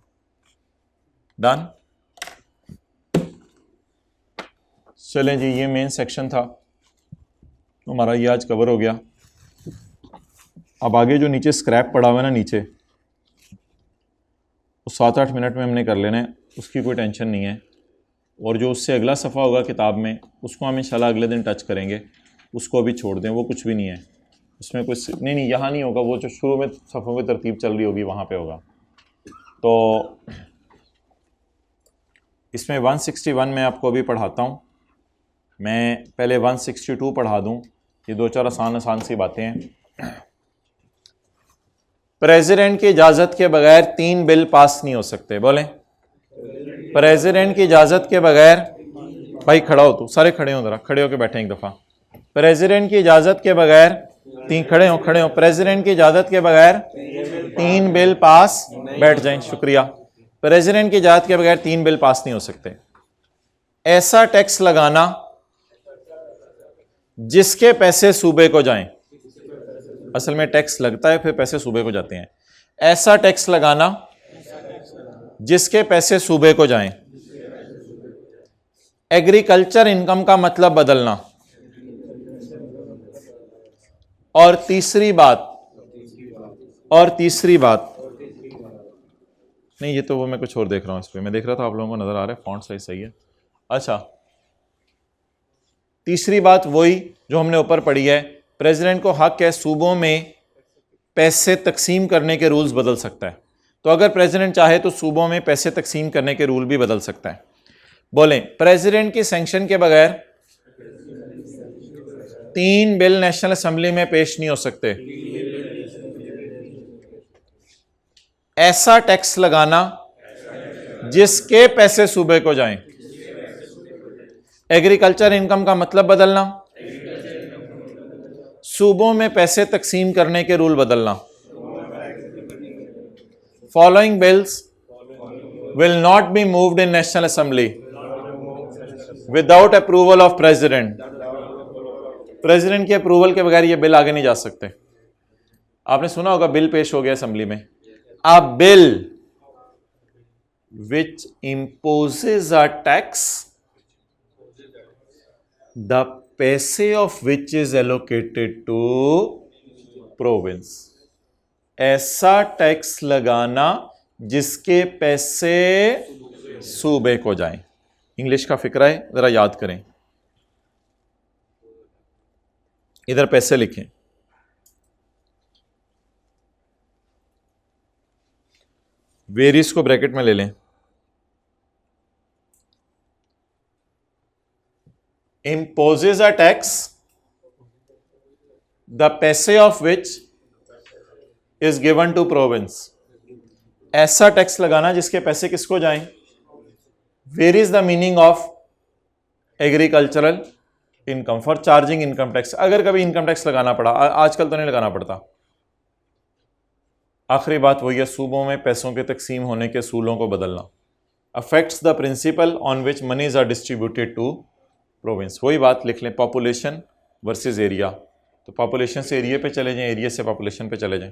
डन। चलें जी, ये मेन सेक्शन था हमारा, ये आज कवर हो गया। अब आगे जो नीचे स्क्रैप पड़ा हुआ है ना नीचे, वो 7-8 मिनट में हमने कर लेना है, उसकी कोई टेंशन नहीं है। और जो उससे अगला सफ़ा होगा किताब में, उसको हम इंशाल्लाह अगले दिन टच करेंगे। उसको अभी छोड़ दें, वो कुछ भी नहीं है उसमें, कुछ नहीं यहाँ नहीं होगा। वो जो शुरू में सफ़ों में तरतीब चल रही होगी वहाँ पे होगा। तो इसमें 161 में आपको अभी पढ़ाता हूँ। मैं पहले 162 पढ़ा दूँ, ये 2-4 आसान सी बातें हैं। प्रेसिडेंट की इजाज़त के बगैर 3 बिल पास नहीं हो सकते। बोलें, प्रेसिडेंट की इजाज़त के बगैर, भाई खड़ा हो, तो सारे खड़े हो, ज़रा खड़े होकर बैठे एक दफ़ा। प्रेसिडेंट की इजाज़त के बगैर खड़े हो, प्रेसिडेंट की इजाज़त के बगैर 3 बिल पास, बैठ जाएं, शुक्रिया। प्रेसिडेंट की इजाज़त के बगैर 3 बिल पास नहीं हो सकते। ऐसा टैक्स लगाना जिसके पैसे सूबे को जाएं, असल में टैक्स लगता है फिर पैसे सूबे को जाते हैं। ऐसा टैक्स लगाना जिसके पैसे सूबे को जाएं। एग्रीकल्चर इनकम का मतलब बदलना। और तीसरी बात नहीं, ये तो वो मैं कुछ और देख रहा हूं, इस पे मैं देख रहा था, आप लोगों को नजर आ रहा है, फॉन्ट साइज सही है। अच्छा, तीसरी बात वही जो हमने ऊपर पढ़ी है, प्रेसिडेंट को हक है सूबों में पैसे तकसीम करने के रूल्स बदल सकता है। तो अगर प्रेसिडेंट चाहे तो सूबों में पैसे तकसीम करने के रूल भी बदल सकता है। बोलें, प्रेसिडेंट की सैंक्शन के बगैर 3 बिल नेशनल असेंबली में पेश नहीं हो सकते। ऐसा टैक्स लगाना जिसके पैसे सूबे को जाएं। एग्रीकल्चर इनकम का मतलब बदलना, सूबों में पैसे तकसीम करने के रूल बदलना। Following bills will not be moved in national assembly without approval of president. President के अप्रूवल के बगैर ये बिल आगे नहीं जा सकते। आपने सुना होगा बिल पेश हो गया असेंबली में, a bill which imposes a tax the paise of which is allocated to province। ऐसा टैक्स लगाना जिसके पैसे सूबे को जाएं। इंग्लिश का फिक्रा है, जरा याद करें। इधर पैसे लिखें, वेरियस को ब्रैकेट में ले लें। imposes a tax the paise of which is given to province। ऐसा टैक्स लगाना जिसके पैसे किसको जाएं। Where is the meaning of agricultural income for charging income tax. अगर कभी इनकम टैक्स लगाना पड़ा, आजकल तो नहीं लगाना पड़ता। आखिरी बात वही है, सूबों में पैसों के तकसीम होने के असूलों को बदलना। Affects the principle on which monies are distributed to province. वही बात लिख लें, पॉपुलेशन वर्सेस एरिया। तो पॉपुलेशन से एरिया पे चले जाएं, एरिया से पॉपुलेशन पे चले जाएं।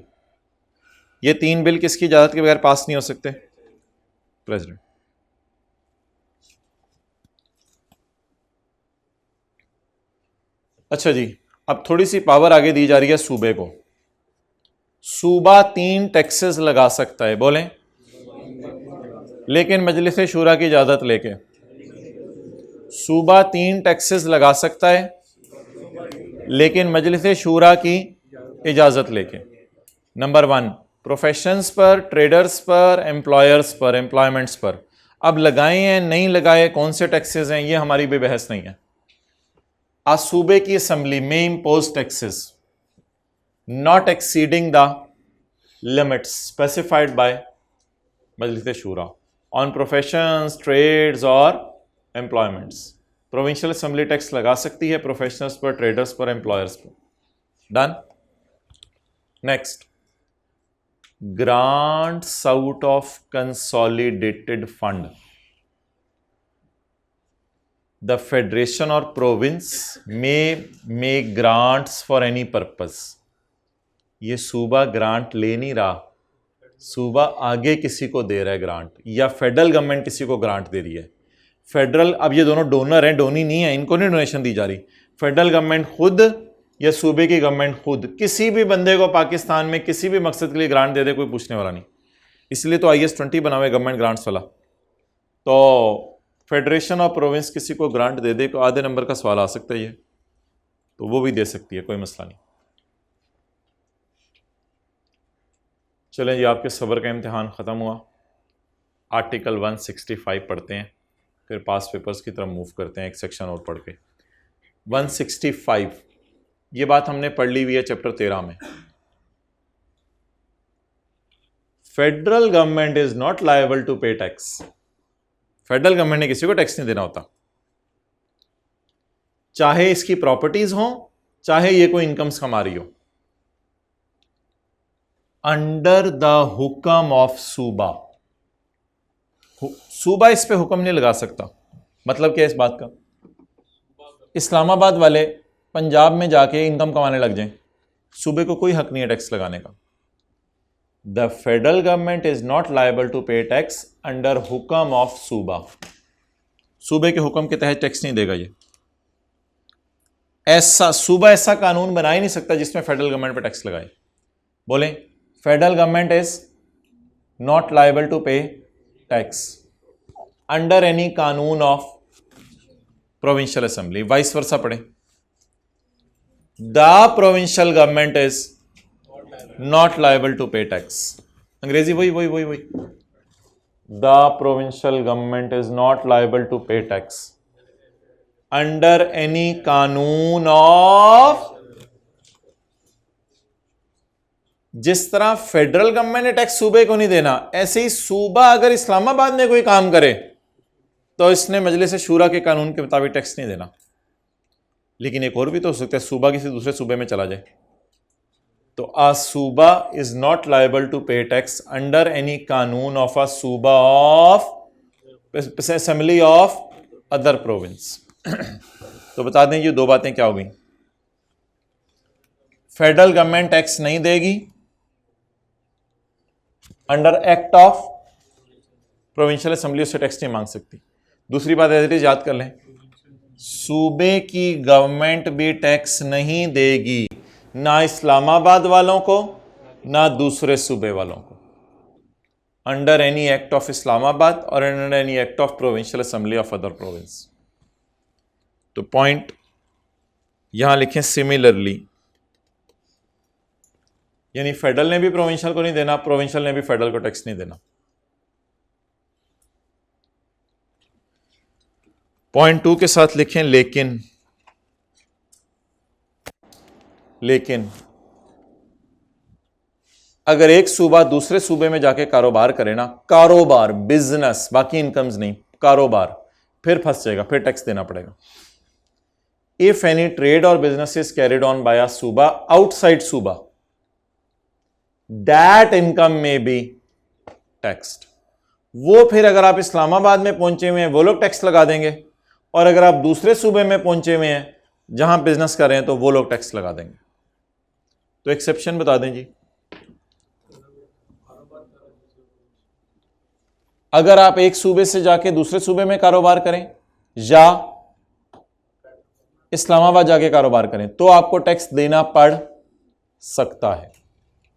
ये 3 बिल किसकी इजाज़त के बगैर पास नहीं हो सकते? प्रेसिडेंट। अच्छा जी, अब थोड़ी सी पावर आगे दी जा रही है सूबे को। सूबा 3 टैक्सेस लगा सकता है, बोलें, लेकिन मजलिस शूरा की इजाज़त लेके। सूबा 3 टैक्सेस लगा सकता है लेकिन मजलिस शूरा की इजाज़त लेके। नंबर 1, प्रोफेशंस पर, ट्रेडर्स पर, एम्प्लॉयर्स पर, एम्प्लॉयमेंट्स पर। अब लगाए हैं नहीं लगाए, कौन से टैक्सेस हैं, ये हमारी भी बहस नहीं है। आज सूबे की असेंबली में impose taxes not exceeding the limits specified by Majlis Shura on professions, trades और एम्प्लॉयमेंट्स। प्रोविंशियल असेंबली टैक्स लगा सकती है प्रोफेशनल्स पर, ट्रेडर्स पर, एम्प्लॉयर्स पर। Done. Next, grants out of consolidated fund. The federation और province may make grants for any purpose. ये सूबा ग्रांट ले नहीं रहा, सूबा आगे किसी को दे रहा है ग्रांट, या फेडरल गवर्नमेंट किसी को ग्रांट दे रही है। फेडरल, अब ये दोनों डोनर हैं, डोनी नहीं है, इनको नहीं डोनेशन दी जा रही। फेडरल गवर्नमेंट खुद या सूबे की गवर्नमेंट खुद किसी भी बंदे को पाकिस्तान में किसी भी मकसद के लिए ग्रांट दे दे, कोई पूछने वाला नहीं। इसलिए तो IS 20 बना हुआ है गवर्नमेंट ग्रांट्स वाला। तो फेडरेशन और प्रोविंस किसी को ग्रांट दे दे तो आधे नंबर का सवाल आ सकता है ये, तो वो भी दे सकती है, कोई मसला नहीं। चलें जी, आपके सब्र का इम्तिहान ख़त्म हुआ। आर्टिकल 165 पढ़ते हैं, फिर पास पेपर्स की तरफ मूव करते हैं, एक सेक्शन और पढ़ के। 165, ये बात हमने पढ़ ली हुई है चैप्टर 13 में। Federal government is not liable to pay tax. Federal government ने किसी को टैक्स नहीं देना होता, चाहे इसकी प्रॉपर्टीज हो, चाहे ये कोई इनकम्स कमा रही हो। अंडर द हुक्म ऑफ सूबा, सूबा इस पे हुक्म नहीं लगा सकता। मतलब क्या है इस बात का? इस्लामाबाद वाले पंजाब में जाके इनकम कमाने लग जाएं, सूबे को कोई हक नहीं है टैक्स लगाने का। The federal government is not liable to pay tax under हुक्म ऑफ सूबा। सूबे के हुक्म के तहत टैक्स नहीं देगा ये। ऐसा सूबा ऐसा कानून बना ही नहीं सकता जिसमें फेडरल गवर्नमेंट पे टैक्स लगाए। बोलें, federal government is not liable to pay tax under any कानून of provincial assembly. Vice versa पढ़े, the provincial government is not liable to pay tax. अंग्रेजी वही वही वही वही, the provincial government is not liable to pay tax under any कानून of. जिस तरह फेडरल गवर्नमेंट ने टैक्स सूबे को नहीं देना, ऐसे ही सूबा अगर इस्लामाबाद में कोई काम करे तो इसने मजलिस शूरा के कानून के मुताबिक टैक्स नहीं देना। लेकिन एक और भी तो हो सकता है, सूबा किसी दूसरे सूबे में चला जाए, तो आ सूबा is not liable to pay tax under any कानून ऑफ अ सूबा of assembly of other province. तो बता दें ये दो बातें क्या हो गई। फेडरल गवर्नमेंट टैक्स नहीं देगी under act of provincial assembly, उससे टैक्स नहीं मांग सकती। दूसरी बात याद कर लें, सूबे की गवर्नमेंट भी टैक्स नहीं देगी, ना इस्लामाबाद वालों को ना दूसरे सूबे वालों को, under any act of Islamabad और under any act of provincial assembly of other province. तो पॉइंट यहां लिखें सिमिलरली, यानी फेडरल ने भी प्रोविंशियल को नहीं देना, प्रोविंशियल ने भी फेडरल को टैक्स नहीं देना। पॉइंट 2 के साथ लिखें लेकिन अगर एक सूबा दूसरे सूबे में जाके कारोबार करे ना, कारोबार बिजनेस, बाकी इनकम्स नहीं, कारोबार, फिर फंस जाएगा, फिर टैक्स देना पड़ेगा। इफ एनी ट्रेड और business is carried on by a सूबा आउटसाइड सूबा, that income may be taxed. वो फिर अगर आप इस्लामाबाद में पहुंचे हुए हैं वो लोग टैक्स लगा देंगे, और अगर आप दूसरे सूबे में पहुंचे हुए हैं जहां बिजनेस कर रहे हैं तो वो लोग टैक्स लगा देंगे। तो एक्सेप्शन बता दें जी। अगर आप एक सूबे से जाके दूसरे सूबे में कारोबार करें या इस्लामाबाद जाके कारोबार करें तो आपको टैक्स देना पड़ सकता है।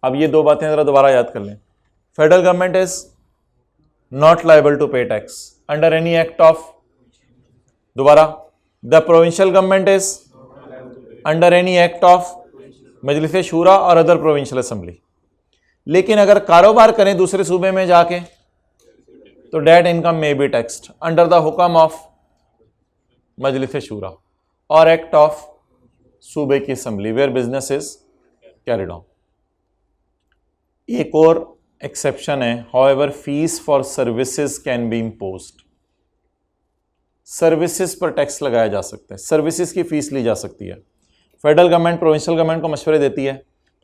अब ये दो बातें जरा दोबारा याद कर लें। Federal government is not liable to pay tax under any act of, दोबारा, the provincial government is under any act of Majlis Shura और अदर प्रोविंशियल असेंबली। लेकिन अगर कारोबार करें दूसरे सूबे में जाके तो that income may be taxed under the हुक्म ऑफ मजलिस शूरा और एक्ट ऑफ सूबे की assembly where business is carried on. एक और एक्सेप्शन है, however fees for services can be imposed. Services पर टैक्स लगाया जा सकता है, सर्विसेज की फीस ली जा सकती है। फेडरल गवर्नमेंट प्रोविंशियल गवर्नमेंट को मशवरे देती है,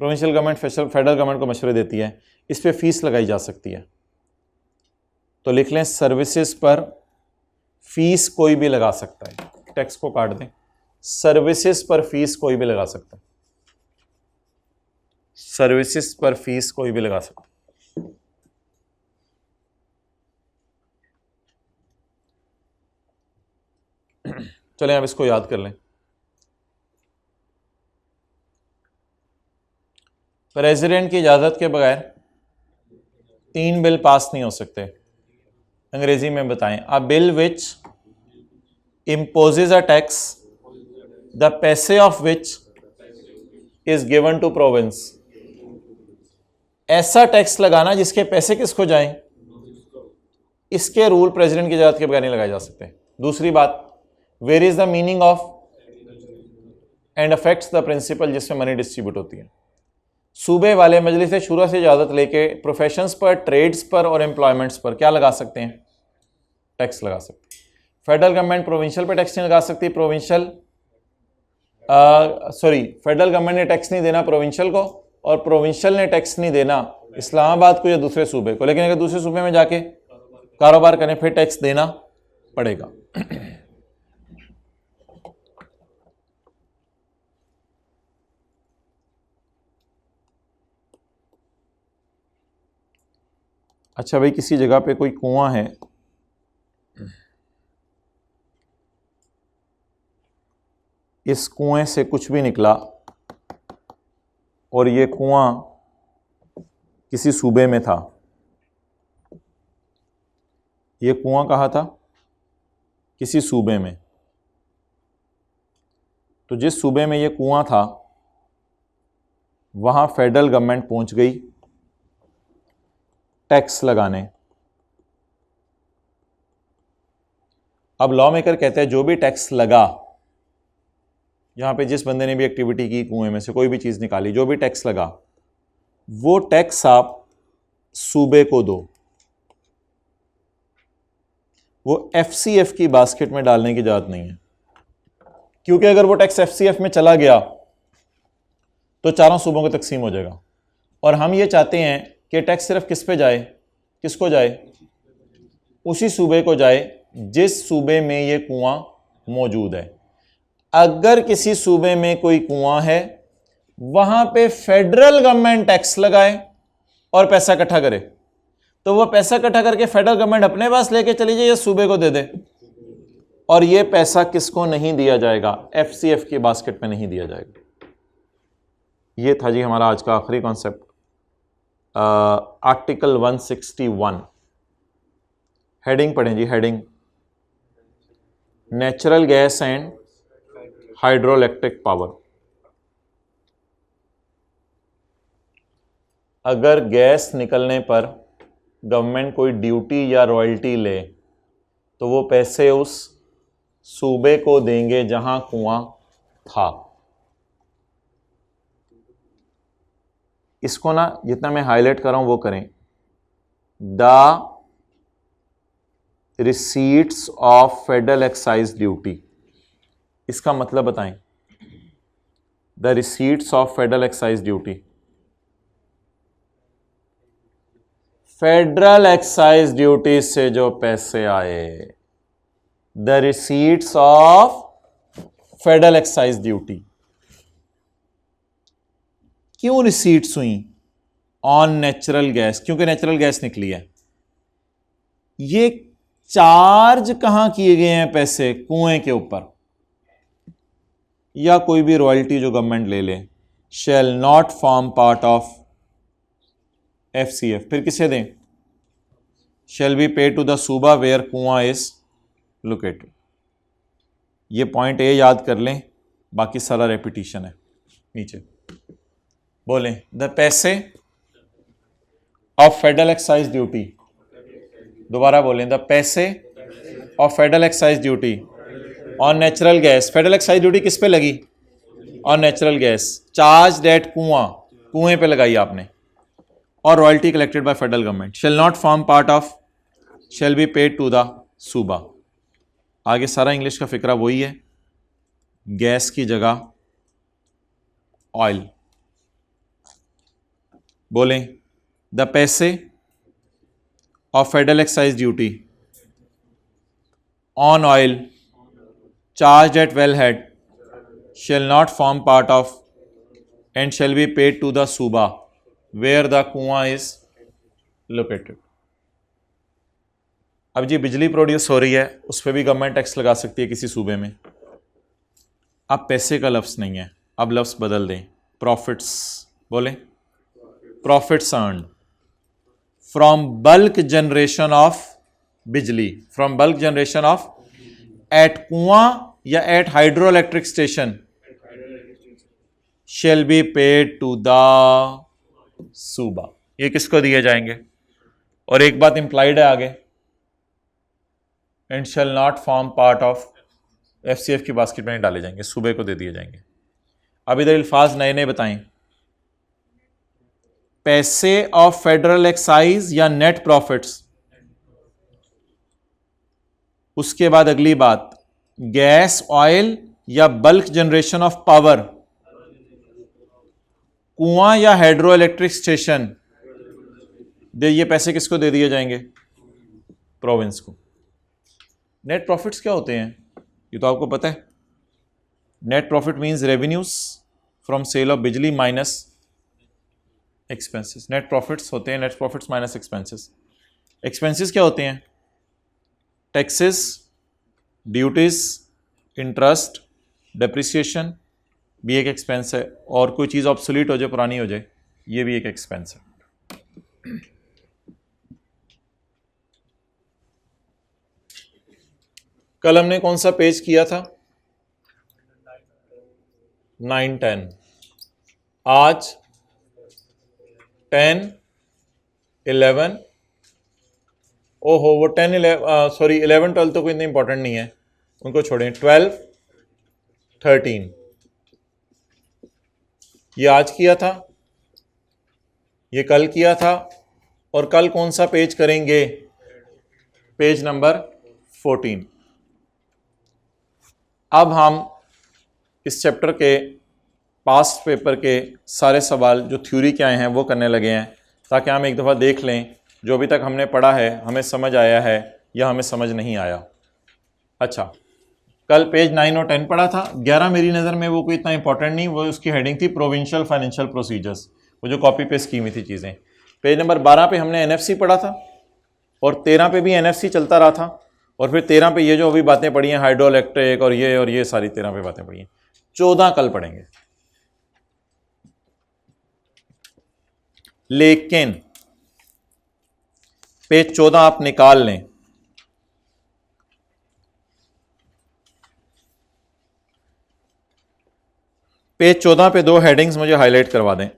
प्रोविंशियल गवर्नमेंट फेडरल गवर्नमेंट को मशवरे देती है, इस पर फीस लगाई जा सकती है। तो लिख लें सर्विसेज पर फीस कोई भी लगा सकता है, टैक्स को काट दें, सर्विसेज पर फीस कोई भी लगा सकता है, सर्विसेज पर फीस कोई भी लगा सकता है। चलें अब इसको याद कर लें। प्रेसिडेंट की इजाजत के बगैर 3 बिल पास नहीं हो सकते। अंग्रेजी में बताएं, a bill which imposes a tax the पैसे of which is given to province. ऐसा टैक्स लगाना जिसके पैसे किसको जाएं, इसके रूल प्रेसिडेंट की इजाजत के बगैर नहीं लगाए जा सकते। दूसरी बात, where is the meaning of and affects the principal, जिसमें मनी डिस्ट्रीब्यूट होती है। सूबे वाले मजलिस शुरा से इजाज़त लेके प्रोफेशंस पर, ट्रेड्स पर और एम्प्लॉयमेंट्स पर क्या लगा सकते हैं, टैक्स लगा सकते हैं। फेडरल गवर्नमेंट प्रोविंशियल पे टैक्स नहीं लगा सकती, फेडरल गवर्नमेंट ने टैक्स नहीं देना प्रोविंशियल को, और प्रोविंशियल ने टैक्स नहीं देना इस्लामाबाद को या दूसरे सूबे को। लेकिन अगर दूसरे सूबे में जाके कारोबार करें फिर टैक्स देना पड़ेगा। अच्छा भाई, किसी जगह पे कोई कुआं है, इस कुएं से कुछ भी निकला और ये कुआं किसी सूबे में था। ये कुआं कहाँ था, किसी सूबे में। तो जिस सूबे में ये कुआं था वहां फेडरल गवर्नमेंट पहुंच गई टैक्स लगाने। अब लॉ मेकर कहते हैं जो भी टैक्स लगा, यहां पे जिस बंदे ने भी एक्टिविटी की, कुएं में से कोई भी चीज निकाली, जो भी टैक्स लगा वो टैक्स आप सूबे को दो। वो एफसीएफ की बास्केट में डालने की इजाजत नहीं है, क्योंकि अगर वो टैक्स एफसीएफ में चला गया तो चारों सूबों को तकसीम हो जाएगा। और हम ये चाहते हैं कि टैक्स सिर्फ किस पे जाए, किसको जाए, उसी सूबे को जाए जिस सूबे में ये कुआं मौजूद है। अगर किसी सूबे में कोई कुआं है वहां पे फेडरल गवर्नमेंट टैक्स लगाए और पैसा इकट्ठा करे, तो वह पैसा इकट्ठा करके फेडरल गवर्नमेंट अपने पास लेके चली जाए या सूबे को दे दे, और ये पैसा किसको नहीं दिया जाएगा, एफसीएफ की बास्केट में नहीं दिया जाएगा। ये था जी हमारा आज का आखिरी कॉन्सेप्ट, आर्टिकल 161। हेडिंग पढ़ें जी, heading natural gas and hydroelectric power. अगर गैस निकलने पर गवर्नमेंट कोई ड्यूटी या रॉयल्टी ले तो वो पैसे उस सूबे को देंगे जहां कुआं था। इसको ना जितना मैं हाईलाइट कर रहा हूं वो करें, the receipts of federal excise duty. इसका मतलब बताएं, the receipts of federal excise duty. Federal excise duty से जो पैसे आए, the receipts of federal excise duty. क्यों रिसीट्स हुई, ऑन नेचुरल गैस, क्योंकि नेचुरल गैस निकली है। ये चार्ज कहां किए गए हैं पैसे, कुएं के ऊपर, या कोई भी रॉयल्टी जो गवर्नमेंट ले ले, shall not form part of FCF. फिर किसे दें, shall be pay to the सूबा वेयर कुआं इज लोकेटेड। ये पॉइंट ए याद कर लें, बाकी सारा रेपिटेशन है। नीचे बोलें, द पैसे ऑफ फेडरल एक्साइज ड्यूटी। दोबारा बोलें, द पैसे of federal excise duty on natural gas. Federal excise duty किस पे लगी, on natural gas. Charge that कुआं, कुएं पे लगाई आपने, और royalty collected by federal government shall not form part of, shall be paid to the सूबा। आगे सारा इंग्लिश का फिक्रा वही है, गैस की जगह ऑयल। बोलें, द पैसे of federal excise duty on oil charge at well head shall not form part of and shall be paid to the सूबा वेयर द कुआं इज लोकेटेड। अब जी बिजली प्रोड्यूस हो रही है, उस पर भी गवर्नमेंट टैक्स लगा सकती है किसी सूबे में। अब पैसे का लफ्ज़ नहीं है, अब लफ्ज़ बदल दें, प्रॉफिट्स। बोलें, profits earn from bulk generation of बिजली, from bulk generation of at कुआं या at hydro electric station shall be paid to the सूबा। ये किसको दिए जाएंगे? और एक बात इंप्लाइड है आगे, and shall not form part of, FCF की बास्केट में डाले जाएंगे, सूबे को दे दिए जाएंगे। अब इधर अल्फाज नए नए बताएं, पैसे ऑफ फेडरल एक्साइज या नेट प्रॉफिट्स। उसके बाद अगली बात, गैस, ऑयल या बल्क जनरेशन ऑफ पावर, कुआं या हाइड्रो इलेक्ट्रिक स्टेशन, ये पैसे किसको दे दिए जाएंगे? प्रोविंस को। नेट प्रॉफिट्स क्या होते हैं ये तो आपको पता है। Net profit means revenues from sale of बिजली माइनस एक्सपेंसेस। नेट प्रॉफिट्स होते हैं, net profits minus expenses. Expenses क्या होते हैं? टैक्सेस, ड्यूटीज, इंटरेस्ट, डेप्रिसिएशन भी एक एक्सपेंस है, और कोई चीज़ ऑब्सोलीट हो जाए, पुरानी हो जाए, ये भी एक एक्सपेंस है। कल हमने कौन सा पेज किया था? 9-10। आज 10, 11, ओहो वो 10, 11 सॉरी 11, 12 तो कोई इतना इंपॉर्टेंट नहीं है, उनको छोड़ें। 12, 13 ये आज किया था, ये कल किया था, और कल कौन सा पेज करेंगे? Page number 14। अब हम इस चैप्टर के पास्ट पेपर के सारे सवाल जो थ्योरी के आए हैं वो करने लगे हैं, ताकि हम एक दफ़ा देख लें जो अभी तक हमने पढ़ा है हमें समझ आया है या हमें समझ नहीं आया। अच्छा, कल पेज 9 और 10 पढ़ा था। 11 मेरी नज़र में वो कोई इतना इंपॉर्टेंट नहीं, वो उसकी हेडिंग थी प्रोविंशियल फाइनेंशियल प्रोसीजर्स, वो जो कॉपी पेस्ट की हुई थी चीज़ें। पेज नंबर 12 पे हमने एनएफसी पढ़ा था, और 13 पे भी एनएफसी चलता रहा था, और फिर 13 पे ये जो अभी बातें पढ़ी हैं हाइड्रो इलेक्ट्रिक और ये सारी 13 पे बातें पढ़ी हैं। 14 कल पढ़ेंगे, लेकिन पेज 14 आप निकाल लें। पेज 14 पे 2 हेडिंग्स मुझे हाईलाइट करवा दें।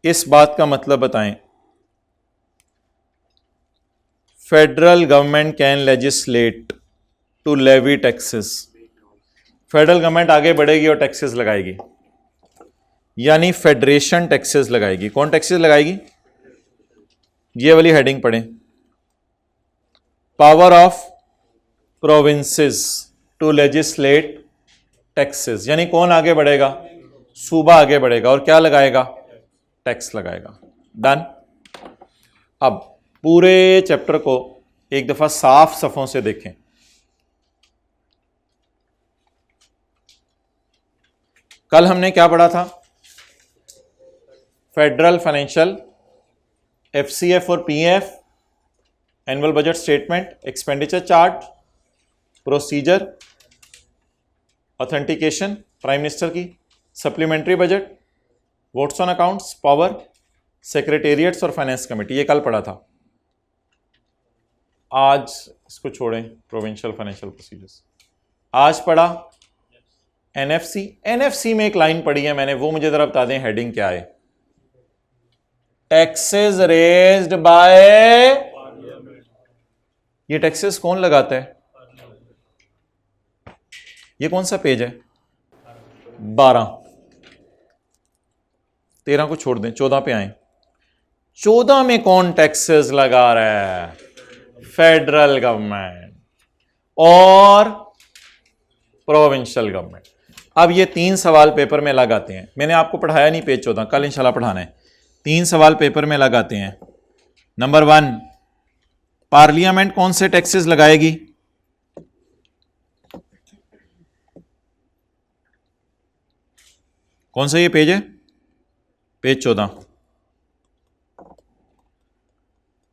इस बात का मतलब बताएं, federal government can legislate to levy taxes. Federal government आगे बढ़ेगी और टैक्सेस लगाएगी, यानी फेडरेशन टैक्सेस लगाएगी। कौन टैक्सेस लगाएगी? ये वाली हेडिंग पढ़ें, power of provinces to legislate taxes, यानी कौन आगे बढ़ेगा? सूबा आगे बढ़ेगा, और क्या लगाएगा? टैक्स लगाएगा। डन। अब पूरे चैप्टर को एक दफा साफ सफों से देखें। कल हमने क्या पढ़ा था? फेडरल फाइनेंशियल, एफसीएफ और PF, annual budget statement, expenditure chart, procedure, authentication prime minister की, supplementary budget, votes on accounts, power, secretariats और फाइनेंस कमेटी। ये कल पढ़ा था। आज इसको छोड़ें, प्रोविंशियल फाइनेंशियल प्रोसीजर्स। आज पढ़ा एनएफसी। एनएफसी में एक लाइन पढ़ी है मैंने, वो मुझे जरा बता दें हेडिंग क्या है? टैक्सेस रेज्ड बाय, ये टैक्सेस कौन लगाता है? ये कौन सा पेज है? 12, 13 को छोड़ दें, 14 पे आए। 14 में कौन टैक्सेस लगा रहा है? फेडरल गवर्नमेंट और प्रोविंशियल गवर्नमेंट। अब ये 3 सवाल पेपर में लगाते हैं। मैंने आपको पढ़ाया नहीं पेज 14, कल इंशाल्लाह पढ़ाना है। 3 सवाल पेपर में लगाते हैं। नंबर 1, पार्लियामेंट कौन से टैक्सेस लगाएगी? कौन सा ये पेज है? पेज 14।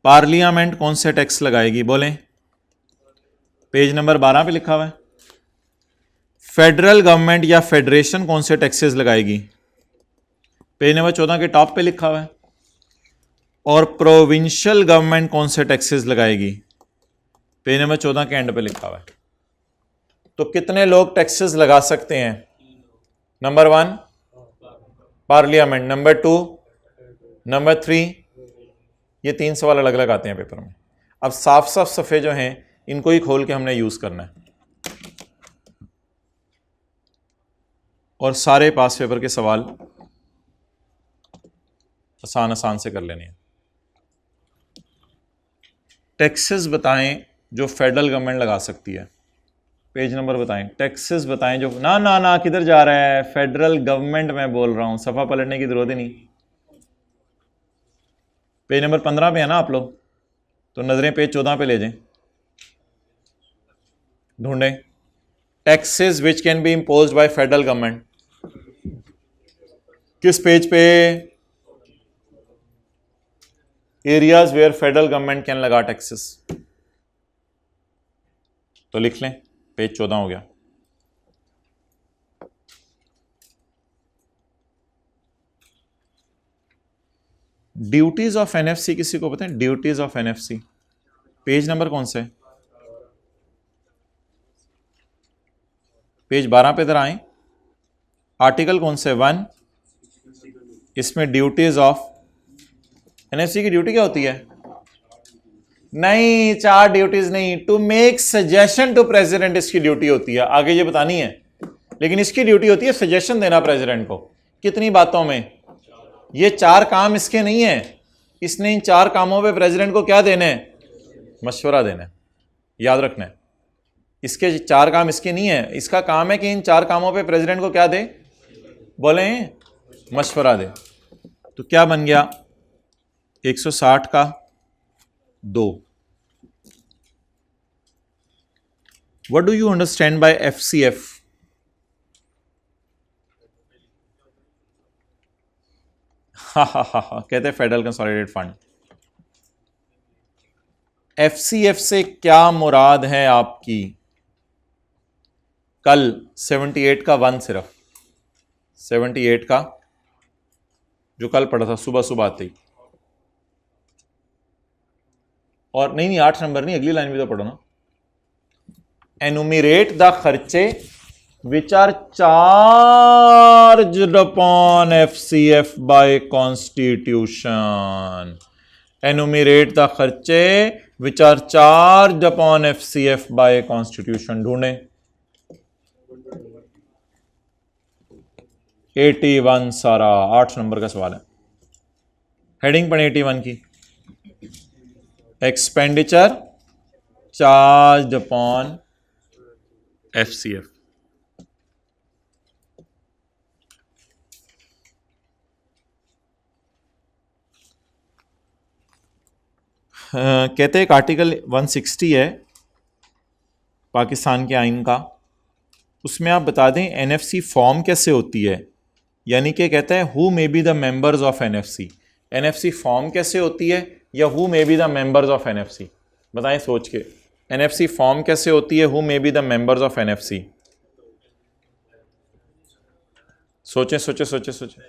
पार्लियामेंट कौन से टैक्स लगाएगी? बोलें। पेज नंबर 12 पे लिखा हुआ है। फेडरल गवर्नमेंट या फेडरेशन कौन से टैक्सेस लगाएगी? पेज नंबर 14 के टॉप पे लिखा हुआ है। और प्रोविंशियल गवर्नमेंट कौन से टैक्सेस लगाएगी? पेज नंबर 14 के एंड पे लिखा हुआ है। तो कितने लोग टैक्सेस लगा सकते हैं? नंबर 1 पार्लियामेंट, नंबर 2, नंबर 3, ये 3 सवाल अलग अलग आते हैं पेपर में। अब साफ साफ सफ़े जो हैं इनको ही खोल के हमने यूज करना है और सारे पास पेपर के सवाल आसान आसान से कर लेने हैं। टैक्सेस बताएं जो फेडरल गवर्नमेंट लगा सकती है। पेज नंबर बताएं। टैक्सेस बताएं जो ना ना ना किधर जा रहा है? फेडरल गवर्नमेंट में बोल रहा हूं, सफा पलटने की जरूरत ही नहीं। पेज नंबर 15 पे है ना आप लोग, तो नजरें पेज 14 पे ले जाएं। ढूंढें taxes which can be imposed by federal government. किस पेज पे? Areas where federal government can लगा टैक्सेस। तो लिख लें, पेज 14 हो गया। ड्यूटीज ऑफ एनएफसी किसी को पता है? Duties of NFC page number कौन सा है? पेज 12 पे इधर आए। आर्टिकल कौन से? 1। इसमें ड्यूटीज ऑफ एनएफसी की ड्यूटी क्या होती है? नहीं, 4 ड्यूटीज नहीं। To make suggestion to president इसकी ड्यूटी होती है, आगे ये बतानी है। लेकिन इसकी ड्यूटी होती है सजेशन देना प्रेसिडेंट को। कितनी बातों में? ये 4 काम इसके नहीं है। इसने इन 4 कामों पे प्रेसिडेंट को क्या देना है? मशवरा देना है। याद रखना है, इसके 4 काम इसके नहीं है। इसका काम है कि इन 4 कामों पे प्रेसिडेंट को क्या दे? बोले मशवरा दे। तो क्या बन गया? 160 का 2। What do you understand by FCF? कहते हैं फेडरल कंसोलिडेटेड फंड। FCF से क्या मुराद है आपकी? कल 78 का 1 सिर्फ 78 का जो कल पढ़ा था सुबह सुबह आते ही। और नहीं 8 नंबर नहीं, अगली लाइन भी तो पढ़ो ना। एनुमिरेट द खर्चे which are charged upon FCF by constitution. Enumerate the खर्चे which are charged upon FCF by constitution. ढूंढे 81 सारा 8 नंबर का सवाल है। हेडिंग पढ़े 81 की। Expenditure charge upon FCF। कहते हैं एक आर्टिकल 160 है पाकिस्तान के आइन का, उसमें आप बता दें एनएफसी फॉर्म कैसे होती है। यानी कि कहता है who may be the members of NFC. NFC form कैसे होती है या who may be the members of NFC? बताएं सोच के। एनएफसी फॉर्म कैसे होती है, who may be the members of NFC? सोचें सोचें सोचें सोचें।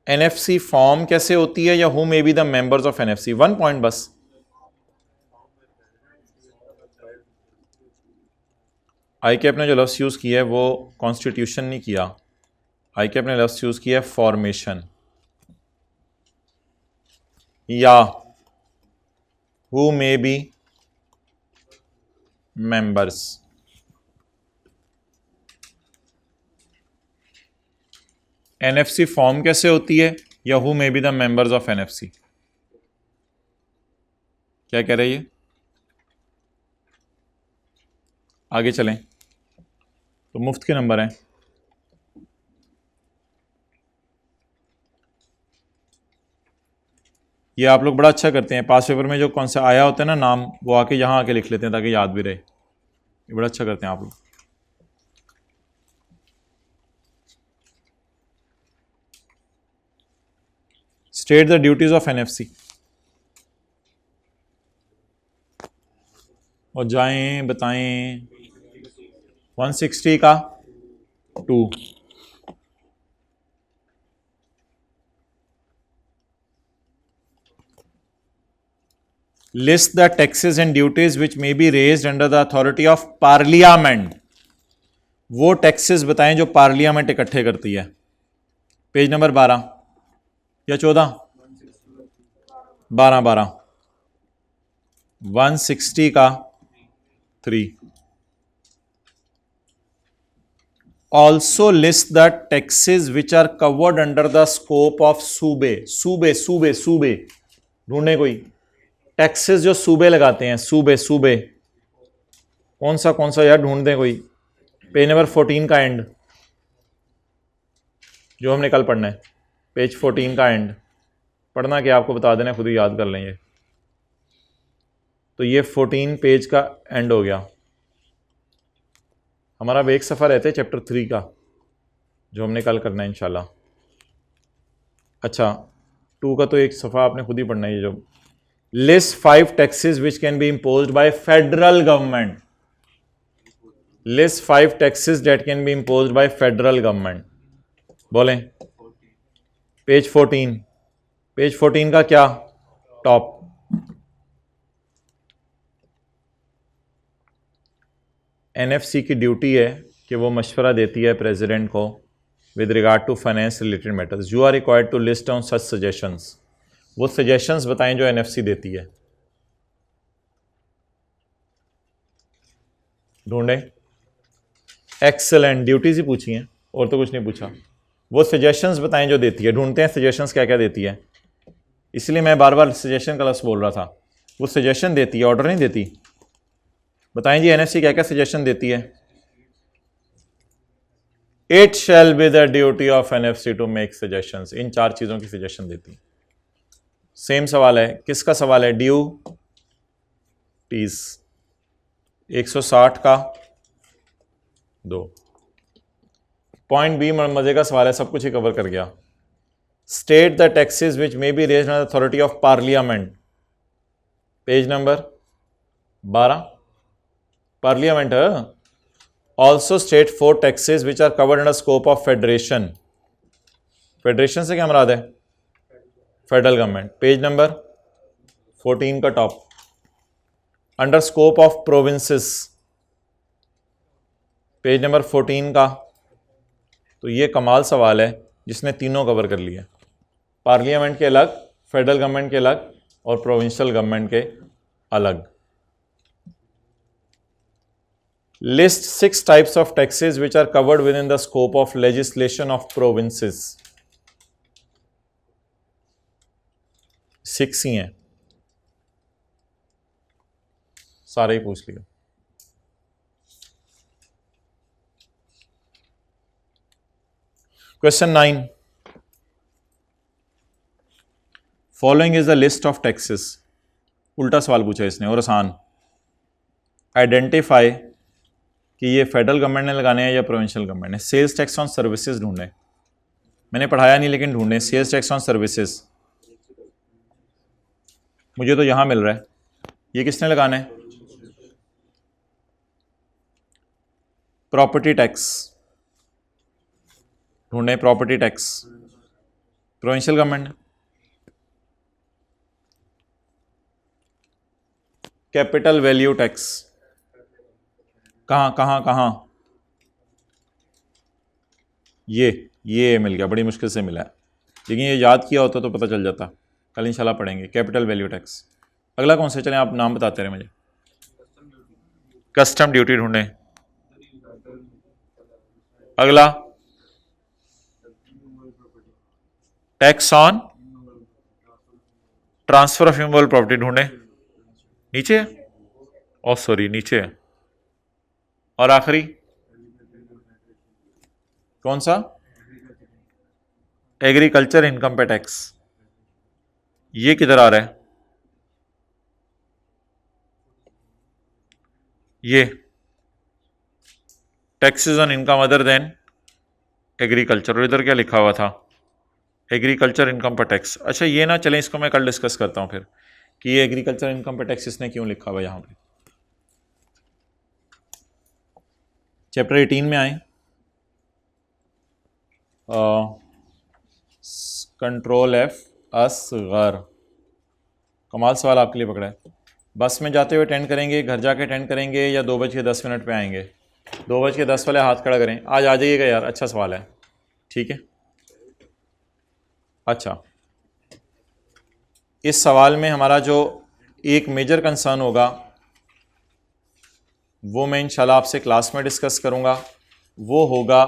एनएफसी फॉर्म कैसे होती है या who may be the members of NFC? 1 point बस। आईकेप ने जो लफ्ज़ यूज़ किया है वो कॉन्स्टिट्यूशन नहीं किया, आईकेप ने लफ्ज़ यूज़ किया है फॉर्मेशन या who may be members. NFC form कैसे होती है, या who may be the members of NFC? क्या कह रही है? आगे चलें तो मुफ्त के नंबर हैं। ये आप लोग बड़ा अच्छा करते हैं, पास पेपर में जो कौन सा आया होता है ना नाम, वो आके यहाँ आके लिख लेते हैं ताकि याद भी रहे। ये बड़ा अच्छा करते हैं आप लोग। State the duties of NFC. और जाएं बताएं 160 का 2। List the taxes and duties which may be raised under the authority of parliament. वो टैक्सेस बताएं जो पार्लियामेंट इकट्ठे करती है। पेज नंबर 12 या 14? 12 160 का 3। Also list the taxes which are covered under the scope of सूबे। सूबे सूबे सूबे ढूंढे कोई टैक्सेस जो सूबे लगाते हैं। सूबे सूबे कौन सा यार ढूंढ दें कोई। पेज नंबर 14 का एंड जो हमने कल पढ़ना है, पेज 14 का एंड पढ़ना क्या आपको बता देना, खुद ही याद कर लेंगे। तो ये 14 पेज का एंड हो गया हमारा। अब एक सफ़ा रहते हैं चैप्टर 3 का जो हमने कल करना है इंशाल्लाह। अच्छा 2 का तो एक सफ़ा आपने खुद ही पढ़ना है। ये जो list 5 taxes which can be imposed by federal government. List 5 taxes that can be imposed by federal government. बोलें पेज 14। पेज 14 का क्या टॉप? एनएफसी की ड्यूटी है कि वो मशवरा देती है प्रेसिडेंट को with regard to finance related matters. You are required to list on such suggestions. वो सजेशंस बताएं जो एनएफसी देती है। ढूंढें। एक्सेलेंट, ड्यूटीज ही पूछी हैं और तो कुछ नहीं पूछा। वो सजेशंस बताएं जो देती है। ढूंढते हैं सजेशंस क्या क्या देती है, इसलिए मैं बार बार सजेशन का लफ्ज़ बोल रहा था। वो सजेशन देती है, ऑर्डर नहीं देती। बताएं जी एनएफसी क्या क्या सजेशन देती है। It shall be the duty of NFC to make suggestions. इन 4 चीज़ों की सजेशन देती है। सेम सवाल है, किसका सवाल है? ड्यूटीज 160 का 2। पॉइंट बी मजे का सवाल है, सब कुछ ही कवर कर गया। State the taxes which may be raised under authority of parliament. Page number 12 parliament है। Also state 4 taxes which are covered under scope of federation. Federation से क्या मुराद है? Federal government. पेज नंबर 14 का top. Under scope of provinces page number 14 का। तो ये कमाल सवाल है जिसने तीनों कवर कर लिया, पार्लियामेंट के अलग, फेडरल गवर्नमेंट के अलग और प्रोविंशियल गवर्नमेंट के अलग। List 6 types of taxes which are covered within the scope of legislation of provinces. 6 ही हैं, सारे ही पूछ लिया। Question 9, following is the list of taxes. उल्टा सवाल पूछा इसने और आसान। आइडेंटिफाई कि ये फेडरल गवर्नमेंट ने लगाने हैं या प्रोविंशियल गवर्नमेंट ने। सेल्स टैक्स ऑन सर्विसेज ढूंढें। मैंने पढ़ाया नहीं लेकिन ढूंढें। सेल्स टैक्स ऑन सर्विसेज मुझे तो यहां मिल रहा है, ये किसने लगाना है? प्रॉपर्टी टैक्स ढूंढें। प्रॉपर्टी टैक्स प्रोविंशियल गवर्नमेंट ने। कैपिटल वैल्यू टैक्स कहां? ये मिल गया, बड़ी मुश्किल से मिला है, लेकिन ये याद किया होता तो पता चल जाता। कल इंशाल्लाह पढ़ेंगे कैपिटल वैल्यू टैक्स। अगला कौन से, चलें आप नाम बताते रहे मुझे। कस्टम ड्यूटी ढूंढें। अगला tax on transfer of immovable property ढूंढे, नीचे है, और सॉरी नीचे है, और आखिरी कौन सा, एग्रीकल्चर इनकम पे टैक्स, ये किधर आ रहा है, ये taxes on income other than agriculture, और इधर क्या लिखा हुआ था, एग्रीकल्चर इनकम पर टैक्स। अच्छा ये ना चलें, इसको मैं कल डिस्कस करता हूँ फिर कि ये एग्रीकल्चर इनकम पर टैक्स इसने क्यों लिखा हुआ यहाँ पे। चैप्टर 18 में आए, कंट्रोल एफ असगर, कमाल सवाल आपके लिए पकड़ा है। बस में जाते हुए अटेंड करेंगे, घर जाके अटेंड करेंगे, या 2:10 पे आएंगे, 2:10 वाले हाथ खड़ा करें, आज आ जाइएगा यार, अच्छा सवाल है, ठीक है। अच्छा इस सवाल में हमारा जो एक मेजर कंसर्न होगा वो मैं इंशाल्लाह आपसे क्लास में डिस्कस करूंगा, वो होगा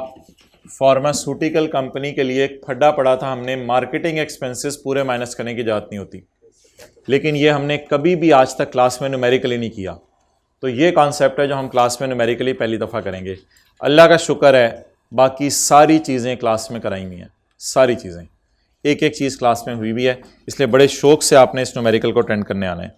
फार्मास्यूटिकल कंपनी के लिए एक फड्डा पड़ा था हमने, मार्केटिंग एक्सपेंसेस पूरे माइनस करने की जरूरत नहीं होती, लेकिन ये हमने कभी भी आज तक क्लास में न्यूमेरिकली नहीं किया। तो ये कॉन्सेप्ट है जो हम क्लास में न्यूमेरिकली पहली दफ़ा करेंगे। अल्लाह का शुक्र है बाकी सारी चीज़ें क्लास में कराई हुई हैं, सारी चीज़ें, एक एक चीज़ क्लास में हुई भी है, इसलिए बड़े शौक से आपने इस न्यूमेरिकल को अटेंड करने आना है।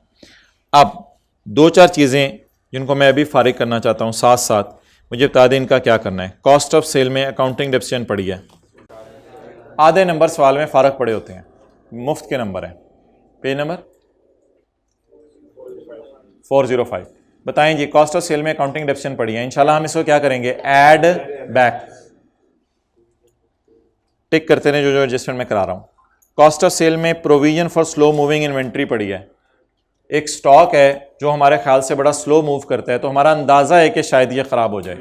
अब 2-4 चीज़ें जिनको मैं अभी फारिग करना चाहता हूँ, साथ साथ मुझे बता दें इनका क्या करना है। कॉस्ट ऑफ सेल में अकाउंटिंग डेप्रिसिएशन पड़ी है, आधे नंबर सवाल में फ़र्क पड़े होते हैं, मुफ्त के नंबर हैं, पेज नंबर 405। बताएं जी, कॉस्ट ऑफ सेल में अकाउंटिंग डेप्रिसिएशन पड़ी है, इंशाल्लाह हम इसको क्या करेंगे, ऐड बैक, टिक करते रहे जो जो एडजस्टमेंट मैं करा रहा हूँ। कॉस्ट ऑफ सेल में provision for slow moving inventory पड़ी है, एक स्टॉक है जो हमारे ख्याल से बड़ा स्लो मूव करता है, तो हमारा अंदाज़ा है कि शायद ये ख़राब हो जाए,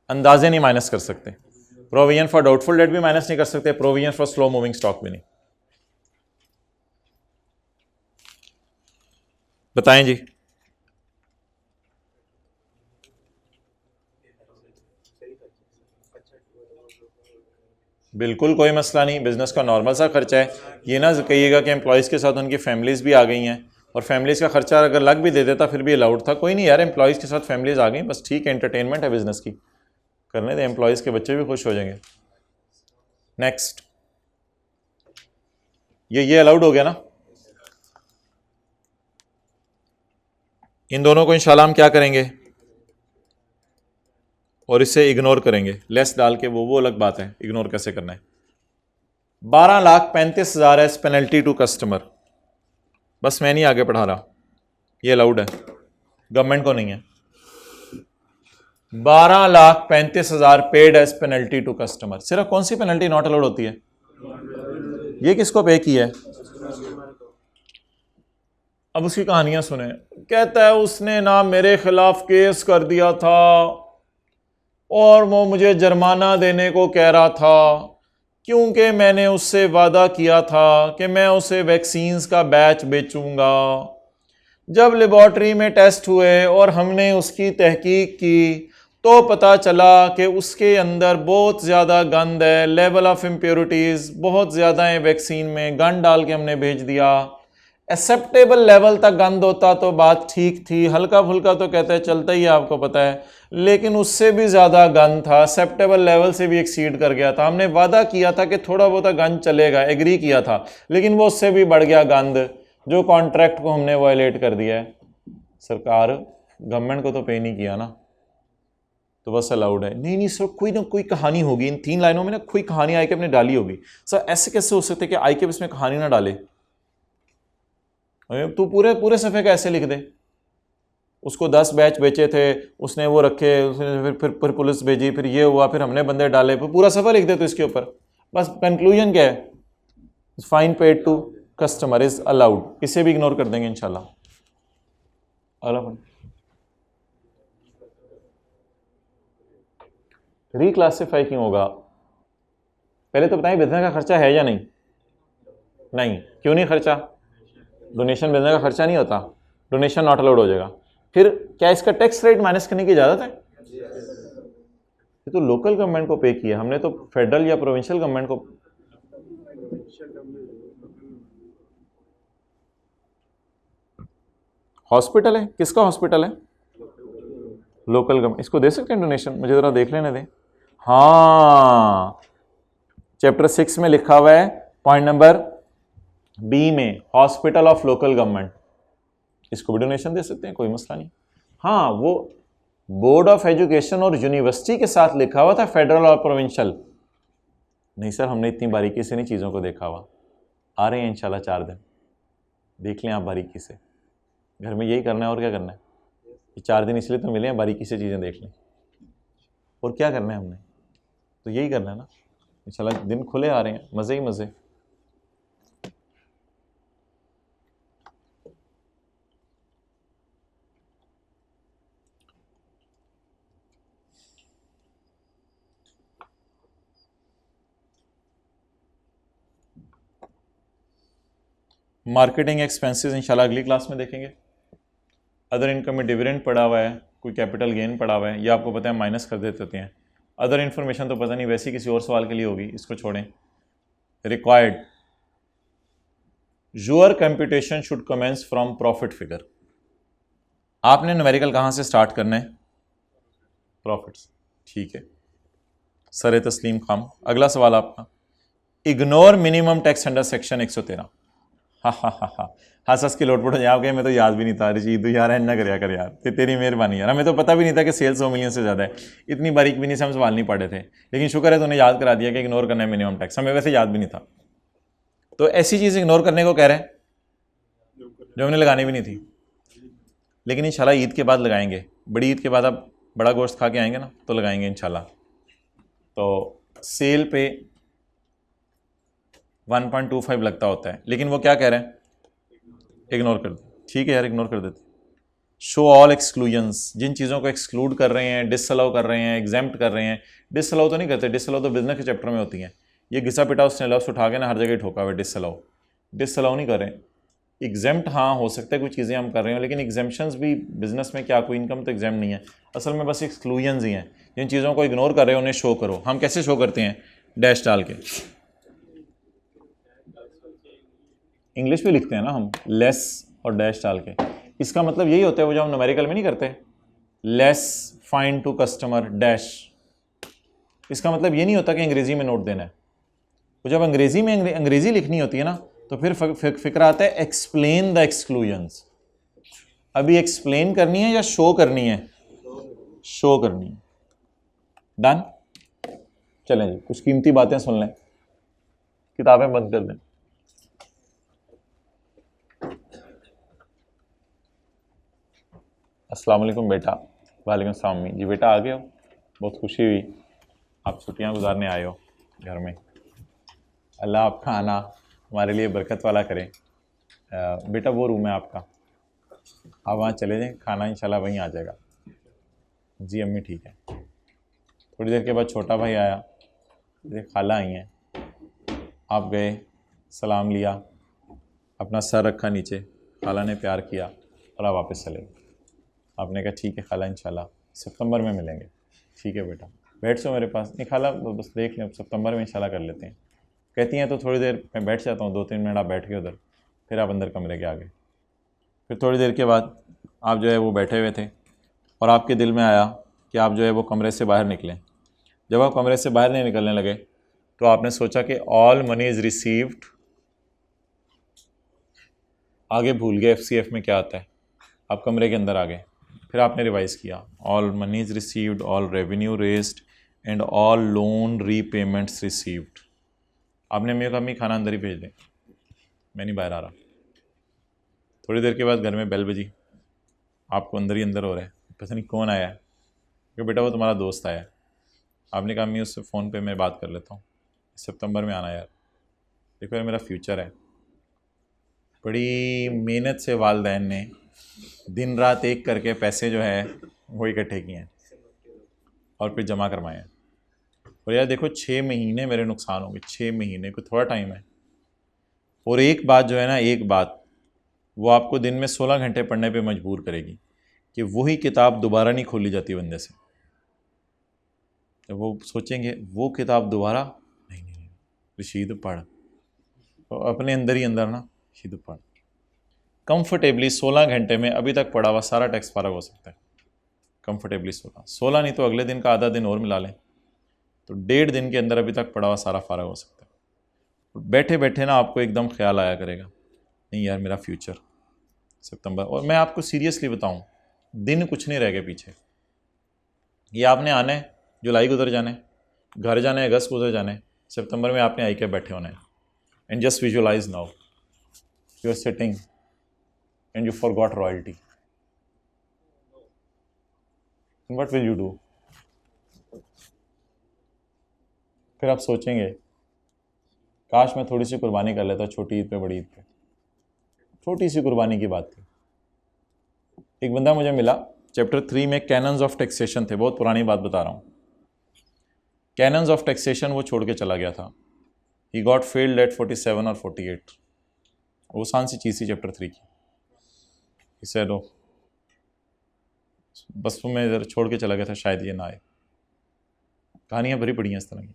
अंदाजे नहीं माइनस कर सकते, प्रोविजन फॉर डाउटफुल डेट भी माइनस नहीं कर सकते, provision for slow moving stock भी नहीं। बताएं जी, बिल्कुल कोई मसला नहीं, बिजनेस का नॉर्मल सा खर्चा है, ये ना कहिएगा कि एम्प्लॉयज़ के साथ उनकी फैमिलीज़ भी आ गई हैं और फैमिलीज़ का खर्चा अगर लग भी दे देता फिर भी अलाउड था, कोई नहीं यार, एम्प्लॉयज़ के साथ फैमिलीज़ आ गई, बस ठीक है, एंटरटेनमेंट है बिजनेस की, करने दें, एम्प्लॉयज़ के बच्चे भी खुश हो जाएंगे। नेक्स्ट, ये अलाउड हो गया ना। इन दोनों को इंशाल्लाह हम क्या करेंगे और इससे इग्नोर करेंगे, लेस डाल के, वो अलग बात है, इग्नोर कैसे करना है। 12,35,000 एज पेनल्टी टू कस्टमर, बस मैं नहीं आगे पढ़ा रहा, ये अलाउड है, गवर्नमेंट को नहीं है। 12,35,000 paid as penalty to customer, सिर्फ कौन सी पेनल्टी नॉट अलाउड होती है, ये किसको पे की है। अब उसकी कहानियां सुने, कहता है उसने ना मेरे खिलाफ केस कर दिया था और वो मुझे जुर्माना देने को कह रहा था क्योंकि मैंने उससे वादा किया था कि मैं उसे वैक्सीन्स का बैच बेचूंगा। जब लेबॉर्ट्री में टेस्ट हुए और हमने उसकी तहकीक की तो पता चला कि उसके अंदर बहुत ज़्यादा गंद है, लेवल ऑफ इम्प्योरिटीज़ बहुत ज़्यादा है वैक्सीन में, गंद डाल के हमने भेज दिया। एक्सेप्टेबल लेवल तक गंद होता तो बात ठीक थी, हल्का फुल्का तो कहते हैं चलता ही है, आपको पता है, लेकिन उससे भी ज़्यादा गंद था, एक्सेप्टेबल लेवल से भी एक्सीड कर गया था। हमने वादा किया था कि थोड़ा बहुत गंद चलेगा, एग्री किया था, लेकिन वो उससे भी बढ़ गया गंद, जो कॉन्ट्रैक्ट को हमने वायलेट कर दिया है। सरकार गवर्नमेंट को तो पे नहीं किया ना, तो बस अलाउड है। नहीं सर, कोई ना कोई कहानी होगी, इन 3 लाइनों में ना कोई कहानी आई के अपने डाली होगी। सर ऐसे कैसे हो सकते कि आई के इसमें कहानी ना डाले, तू पूरे सफ़े का ऐसे लिख दे, उसको 10 बैच बेचे थे, उसने वो रखे, उसने फिर पुलिस भेजी, फिर ये हुआ, फिर हमने बंदे डाले, फिर पूरा सफ़ा लिख दे तो इसके ऊपर। बस कंक्लूजन क्या है, fine paid to customer is allowed, इसे भी इग्नोर कर देंगे इंशाल्लाह। रिक्लासिफाई क्यों होगा, पहले तो बताएं बिजनेस का खर्चा है या नहीं, नहीं क्यों नहीं खर्चा, डोनेशन बिजनेस का खर्चा नहीं होता, डोनेशन नॉट अलाउड हो जाएगा। फिर क्या इसका टैक्स रेट माइनस करने की इजाज़त है, ये तो लोकल गवर्नमेंट को पे किया हमने, तो फेडरल या प्रोविंशियल गवर्नमेंट को। हॉस्पिटल है, किसका हॉस्पिटल है? Local government. इसको दे सकते हैं डोनेशन? मुझे ज़रा देख लेने दें। हाँ, चैप्टर 6 में लिखा हुआ है पॉइंट नंबर बी में, हॉस्पिटल ऑफ लोकल गवर्नमेंट, इसको भी डोनेशन दे सकते हैं, कोई मसला नहीं। हाँ, वो बोर्ड ऑफ एजुकेशन और यूनिवर्सिटी के साथ लिखा हुआ था फेडरल और प्रोविंशियल। नहीं सर, हमने इतनी बारीकी से नहीं चीज़ों को देखा हुआ। आ रहे हैं इंशाल्लाह 4 दिन, देख लें आप बारीकी से। घर में यही करना है और क्या करना है? ये 4 दिन इसलिए तो मिले हैं, बारीकी से चीज़ें देख लें। और क्या करना है हमने? तो यही करना है ना। इंशाल्लाह दिन खुले आ रहे हैं, मज़े ही मज़े। मार्केटिंग एक्सपेंसेस इंशाल्लाह अगली क्लास में देखेंगे। अदर इनकम में डिविडेंड पड़ा हुआ है, कोई कैपिटल गेन पड़ा हुआ है, ये आपको पता है माइनस कर देते हैं। अदर इन्फॉर्मेशन तो पता नहीं, वैसे किसी और सवाल के लिए होगी, इसको छोड़ें। Required, your computation should commence from profit figure. आपने न्यूमेरिकल कहाँ से स्टार्ट करना है? प्रॉफिट्स, ठीक है। सर तस्लीम खाम, अगला सवाल आपका, ignore minimum tax under section 113। हाँ हाँ हाँ हाँ, हंस की लोटपोट हो जाए गए, मैं तो याद भी नहीं था। रशीद यार है ना, कर यार यार, तेरी मेहरबानी यार, हमें तो पता भी नहीं था कि सेल्स 100 मिलियन से ज़्यादा है। इतनी बारीक भी नहीं से हम सवाल नहीं पढ़े थे, लेकिन शुक्र है तूने याद करा दिया कि इग्नोर करना है मिनिमम टैक्स, हमें वैसे याद भी नहीं था। तो ऐसी चीज़ इग्नोर करने को कह रहे हैं जो हमने लगानी भी नहीं थी, लेकिन इंशाल्लाह ईद के बाद लगाएंगे। बड़ी ईद के बाद आप बड़ा गोश्त खा के आएंगे ना, तो लगाएंगे इंशाल्लाह। तो सेल पे 1.25 लगता होता है, लेकिन वो क्या कह रहे हैं? इग्नोर कर दे। ठीक है यार, इग्नोर कर देते। शो ऑल एक्सक्लूजन्स, जिन चीज़ों को एक्सक्लूड कर रहे हैं, डिसअलाउ कर रहे हैं, एग्जेम्प्ट कर रहे हैं। डिसअलाउ तो नहीं करते, डिसअलाउ तो बिजनेस के चैप्टर में होती हैं। ये घिसा पिटा उसने लफ्स उठा के ना हर जगह ठोका हुआ। डिसअलाउ नहीं कर रहे। एग्जेम्प्ट हाँ हो सकता है कुछ चीज़ें हम कर रहे हो, लेकिन एग्जेम्पशंस भी बिजनेस में क्या, कोई इनकम तो एग्जाम नहीं है, असल में बस एक्सक्लूजन्स ही हैं। जिन चीज़ों को इग्नोर कर रहे हो उन्हें शो करो। हम कैसे शो करते हैं? डैश डाल के। इंग्लिश में लिखते हैं ना हम, लेस और डैश डाल के। इसका मतलब यही होता है वो जो हम न्यूमेरिकल में नहीं करते, less fine to customer dash. इसका मतलब ये नहीं होता कि अंग्रेजी में नोट देना है। वो जब अंग्रेजी में अंग्रेजी लिखनी होती है ना, तो फिर फिक्र आता है एक्सप्लेन द एक्सक्लूजन्स। अभी एक्सप्लेन करनी है या शो करनी है? शो करनी है। डन। चलें जी, कुछ कीमती बातें सुन लें, किताबें बंद कर दें। अस्सलाम वालेकुम बेटा। वालेकुम सलाम अम्मी जी। बेटा आ गए हो, बहुत खुशी हुई, आप छुट्टियां गुजारने आए हो घर में। अल्लाह आपका आना हमारे लिए बरकत वाला करे। बेटा वो रूम है आपका, आप वहाँ चले जाएं, खाना इंशाल्लाह वहीं आ जाएगा। जी अम्मी ठीक है। थोड़ी देर के बाद छोटा भाई आया, खाला आई हैं, आप गए, सलाम लिया, अपना सर रखा नीचे, खाला ने प्यार किया और आप वापस चले गए। आपने कहा ठीक है खाला, इंशाल्लाह सितंबर में मिलेंगे। ठीक है बेटा, बैठ सो मेरे पास। नहीं खाला बस देख लें, सितंबर में इंशाल्लाह कर लेते हैं। कहती हैं तो थोड़ी देर मैं बैठ जाता हूँ, 2-3 मिनट आप बैठ के उधर, फिर आप अंदर कमरे के आगे। फिर थोड़ी देर के बाद आप जो है वो बैठे हुए थे और आपके दिल में आया कि आप जो है वो कमरे से बाहर निकलें। जब आप कमरे से बाहर नहीं निकलने लगे तो आपने सोचा कि ऑल मनी इज़ रिसीव्ड, आगे भूल गए FCF में क्या आता है, आप कमरे के अंदर आ गए। फिर आपने रिवाइज़ किया, all money is received, all revenue raised and all loan repayments received. आपने मेरे को अम्मी खाना अंदर ही भेज दें, मैं नहीं बाहर आ रहा। थोड़ी देर के बाद घर में बेल बजी, आपको अंदर ही अंदर हो रहा है, पता नहीं कौन आया है, कि बेटा वो तुम्हारा दोस्त आया है। आपने कहा अम्मी उससे फ़ोन पे मैं बात कर लेता हूँ, सितंबर में आना यार, देखो यार मेरा फ्यूचर है। बड़ी मेहनत से वालिदैन ने दिन रात एक करके पैसे जो है वो इकट्ठे किए हैं और फिर जमा करवाए हैं। और यार देखो 6 महीने मेरे नुकसान होंगे, 6 महीने कोई थोड़ा टाइम है। और एक बात जो है ना, एक बात वो आपको दिन में 16 घंटे पढ़ने पे मजबूर करेगी कि वही किताब दोबारा नहीं खोली जाती बंदे से। जब वो सोचेंगे वो किताब दोबारा नहीं, रशीद पढ़, तो अपने अंदर ही अंदर ना रशीद पढ़। कंफर्टेबली 16 घंटे में अभी तक पढ़ा हुआ सारा टेक्स्ट फारग हो सकता है। कंफर्टेबली 16 नहीं तो अगले दिन का आधा दिन और मिला लें तो 1.5 दिन के अंदर अभी तक पढ़ा हुआ सारा फारग हो सकता है। बैठे बैठे ना आपको एकदम ख्याल आया करेगा, नहीं यार मेरा फ्यूचर सितंबर। और मैं आपको सीरियसली बताऊं, दिन कुछ नहीं रह गए पीछे। ये आपने आना है, जुलाई गुजर जाने, घर जाने, अगस्त गुजर जाने, सितंबर में आपने आई के बैठे होना है। And just visualise now you are sitting and you forgot royalty, what will you do? फिर आप सोचेंगे काश मैं थोड़ी सी कुर्बानी कर लेता, छोटी ईद पे बड़ी ईद पे। छोटी सी कुर्बानी की बात थी। एक बंदा मुझे मिला, चैप्टर 3 में कैनन्स ऑफ टैक्सेशन थे, बहुत पुरानी बात बता रहा हूँ। कैनन्स ऑफ टैक्सेशन वो छोड़ के चला गया था। ही गॉट फेल्ड एट 47 और 48। वो आसान सी चीज़ थी चैप्टर 3 की। इसे लो बस मैं इधर छोड़ के चला गया था, शायद ये ना आए। कहानियाँ भरी पड़ी हैं इस तरह की।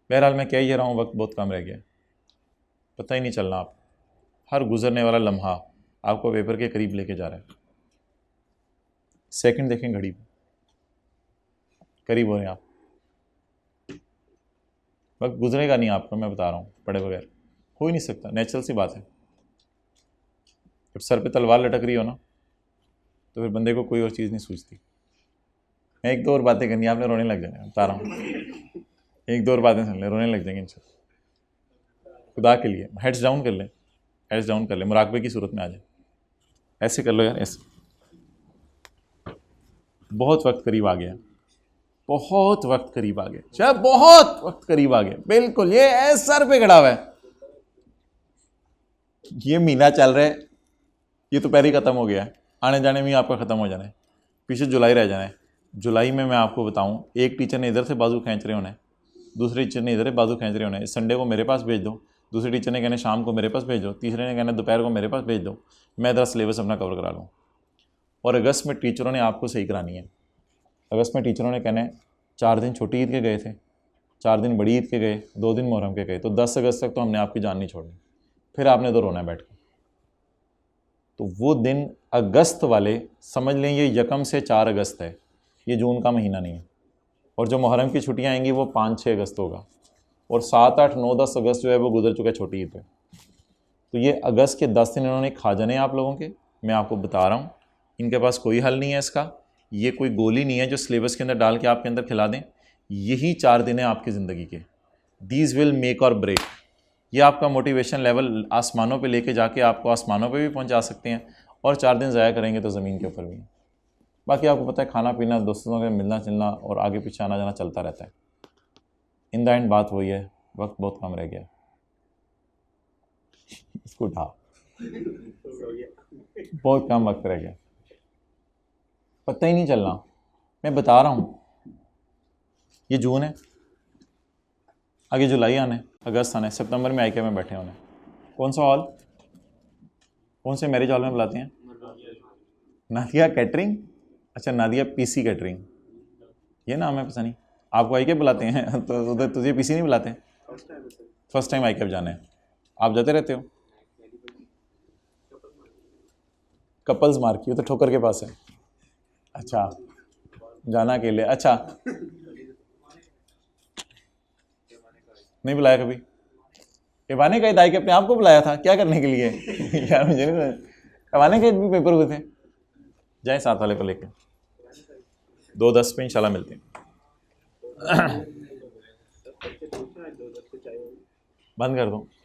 बहरहाल मैं कह ही रहा हूँ, वक्त बहुत कम रह गया, पता ही नहीं चलना। आप हर गुजरने वाला लम्हा आपको पेपर के करीब लेके जा रहा है। सेकंड देखें घड़ी पे, करीब हो रहे हैं आप। वक्त गुजरेगा नहीं आपका, मैं बता रहा हूँ, पढ़े बगैर हो ही नहीं सकता, नेचुरल सी बात है। जब सर पे तलवार लटक रही हो ना तो फिर बंदे को कोई और चीज़ नहीं सूझती। मैं एक दो और बातें करनी, आपने रोने लग जाएंगे, बता रहा हूँ। एक दो और बातें सुन ले, रोने लग जाएंगे इनसे। खुदा के लिए हेड्स डाउन कर लें, हेड्स डाउन कर लें, मुराकबे की सूरत में आ जाए। ऐसे कर लो यार, ऐसे। बहुत वक्त करीब आ गया, बहुत वक्त करीब आ गया, चाहे बहुत वक्त करीब आ गया, बिल्कुल। ये सर पे खड़ा हुआ है, ये महीना चल रहा है, ये तो पहले ही खत्म हो गया है, आने जाने में ही आपका ख़त्म हो जाना है, पीछे जुलाई रह जाना है। जुलाई में मैं आपको बताऊं, एक टीचर ने इधर से बाजू खींच रहे होने, दूसरे टीचर ने इधर बाजू खींच रहे होने। संडे को मेरे पास भेज दो, दूसरे टीचर ने कहना शाम को मेरे पास भेज दो, तीसरे ने कहना दोपहर को मेरे पास भेज दो, मैं इधर सिलेबस अपना कवर करा लूँ। और अगस्त में टीचरों ने आपको सही करानी है। अगस्त में टीचरों ने कहना है 4 दिन छोटी ईद के गए थे, 4 दिन बड़ी ईद के गए, 2 दिन मुहर्रम के गए, तो 10 अगस्त तक तो हमने आपकी जान नहीं छोड़नी, फिर आपने तो रोना है बैठ के। तो वो दिन अगस्त वाले समझ लें, ये यकम से 4 अगस्त है, ये जून का महीना नहीं है। और जो मुहर्रम की छुट्टियां आएंगी वो 5-6 अगस्त होगा, और 7, 8, 9, 10 अगस्त जो है वो गुजर चुका है छोटी ईद पे। तो ये अगस्त के 10 दिन इन्होंने खा जाने आप लोगों के। मैं आपको बता रहा हूँ, इनके पास कोई हल नहीं है इसका। ये कोई गोली नहीं है जो सिलेबस के अंदर डाल के आपके अंदर खिला दें। यही 4 दिन है आपकी ज़िंदगी के, दीज विल मेक और ब्रेक। ये आपका मोटिवेशन लेवल आसमानों पे लेके जाके आपको आसमानों पे भी पहुंचा सकते हैं, और 4 दिन ज़ाया करेंगे तो ज़मीन के ऊपर भी। बाकी आपको पता है, खाना पीना, दोस्तों से मिलना जुलना और आगे पीछे आना जाना चलता रहता है। इन द एंड बात वही है, वक्त बहुत कम रह गया। इसको उठा, बहुत कम वक्त रह गया, पता ही नहीं चलना। मैं बता रहा हूँ, ये जून है, आगे जुलाई आने, अगस्त आने, सितंबर में आके में बैठे होने। कौन सा हॉल, कौन से मैरिज हॉल में बुलाते हैं? नादिया कैटरिंग। अच्छा, नादिया पीसी कैटरिंग, ये नाम है, पता नहीं। आपको आई के बुलाते हैं तो उधर तुझे पीसी नहीं बुलाते? फर्स्ट टाइम आई के जाना है। आप जाते रहते हो? कपल्स मार्केट तो ठोकर के पास है। अच्छा, जाना अकेले। अच्छा, नहीं बुलाया कभी? कवाने का हिदायत अपने आप को बुलाया था क्या करने के लिए? यार मुझे नहीं, कवाने के भी पेपर हुए थे। जाए साथ वाले को लेके, 2:10 पे इंशाल्लाह मिलते हैं। बंद कर दो।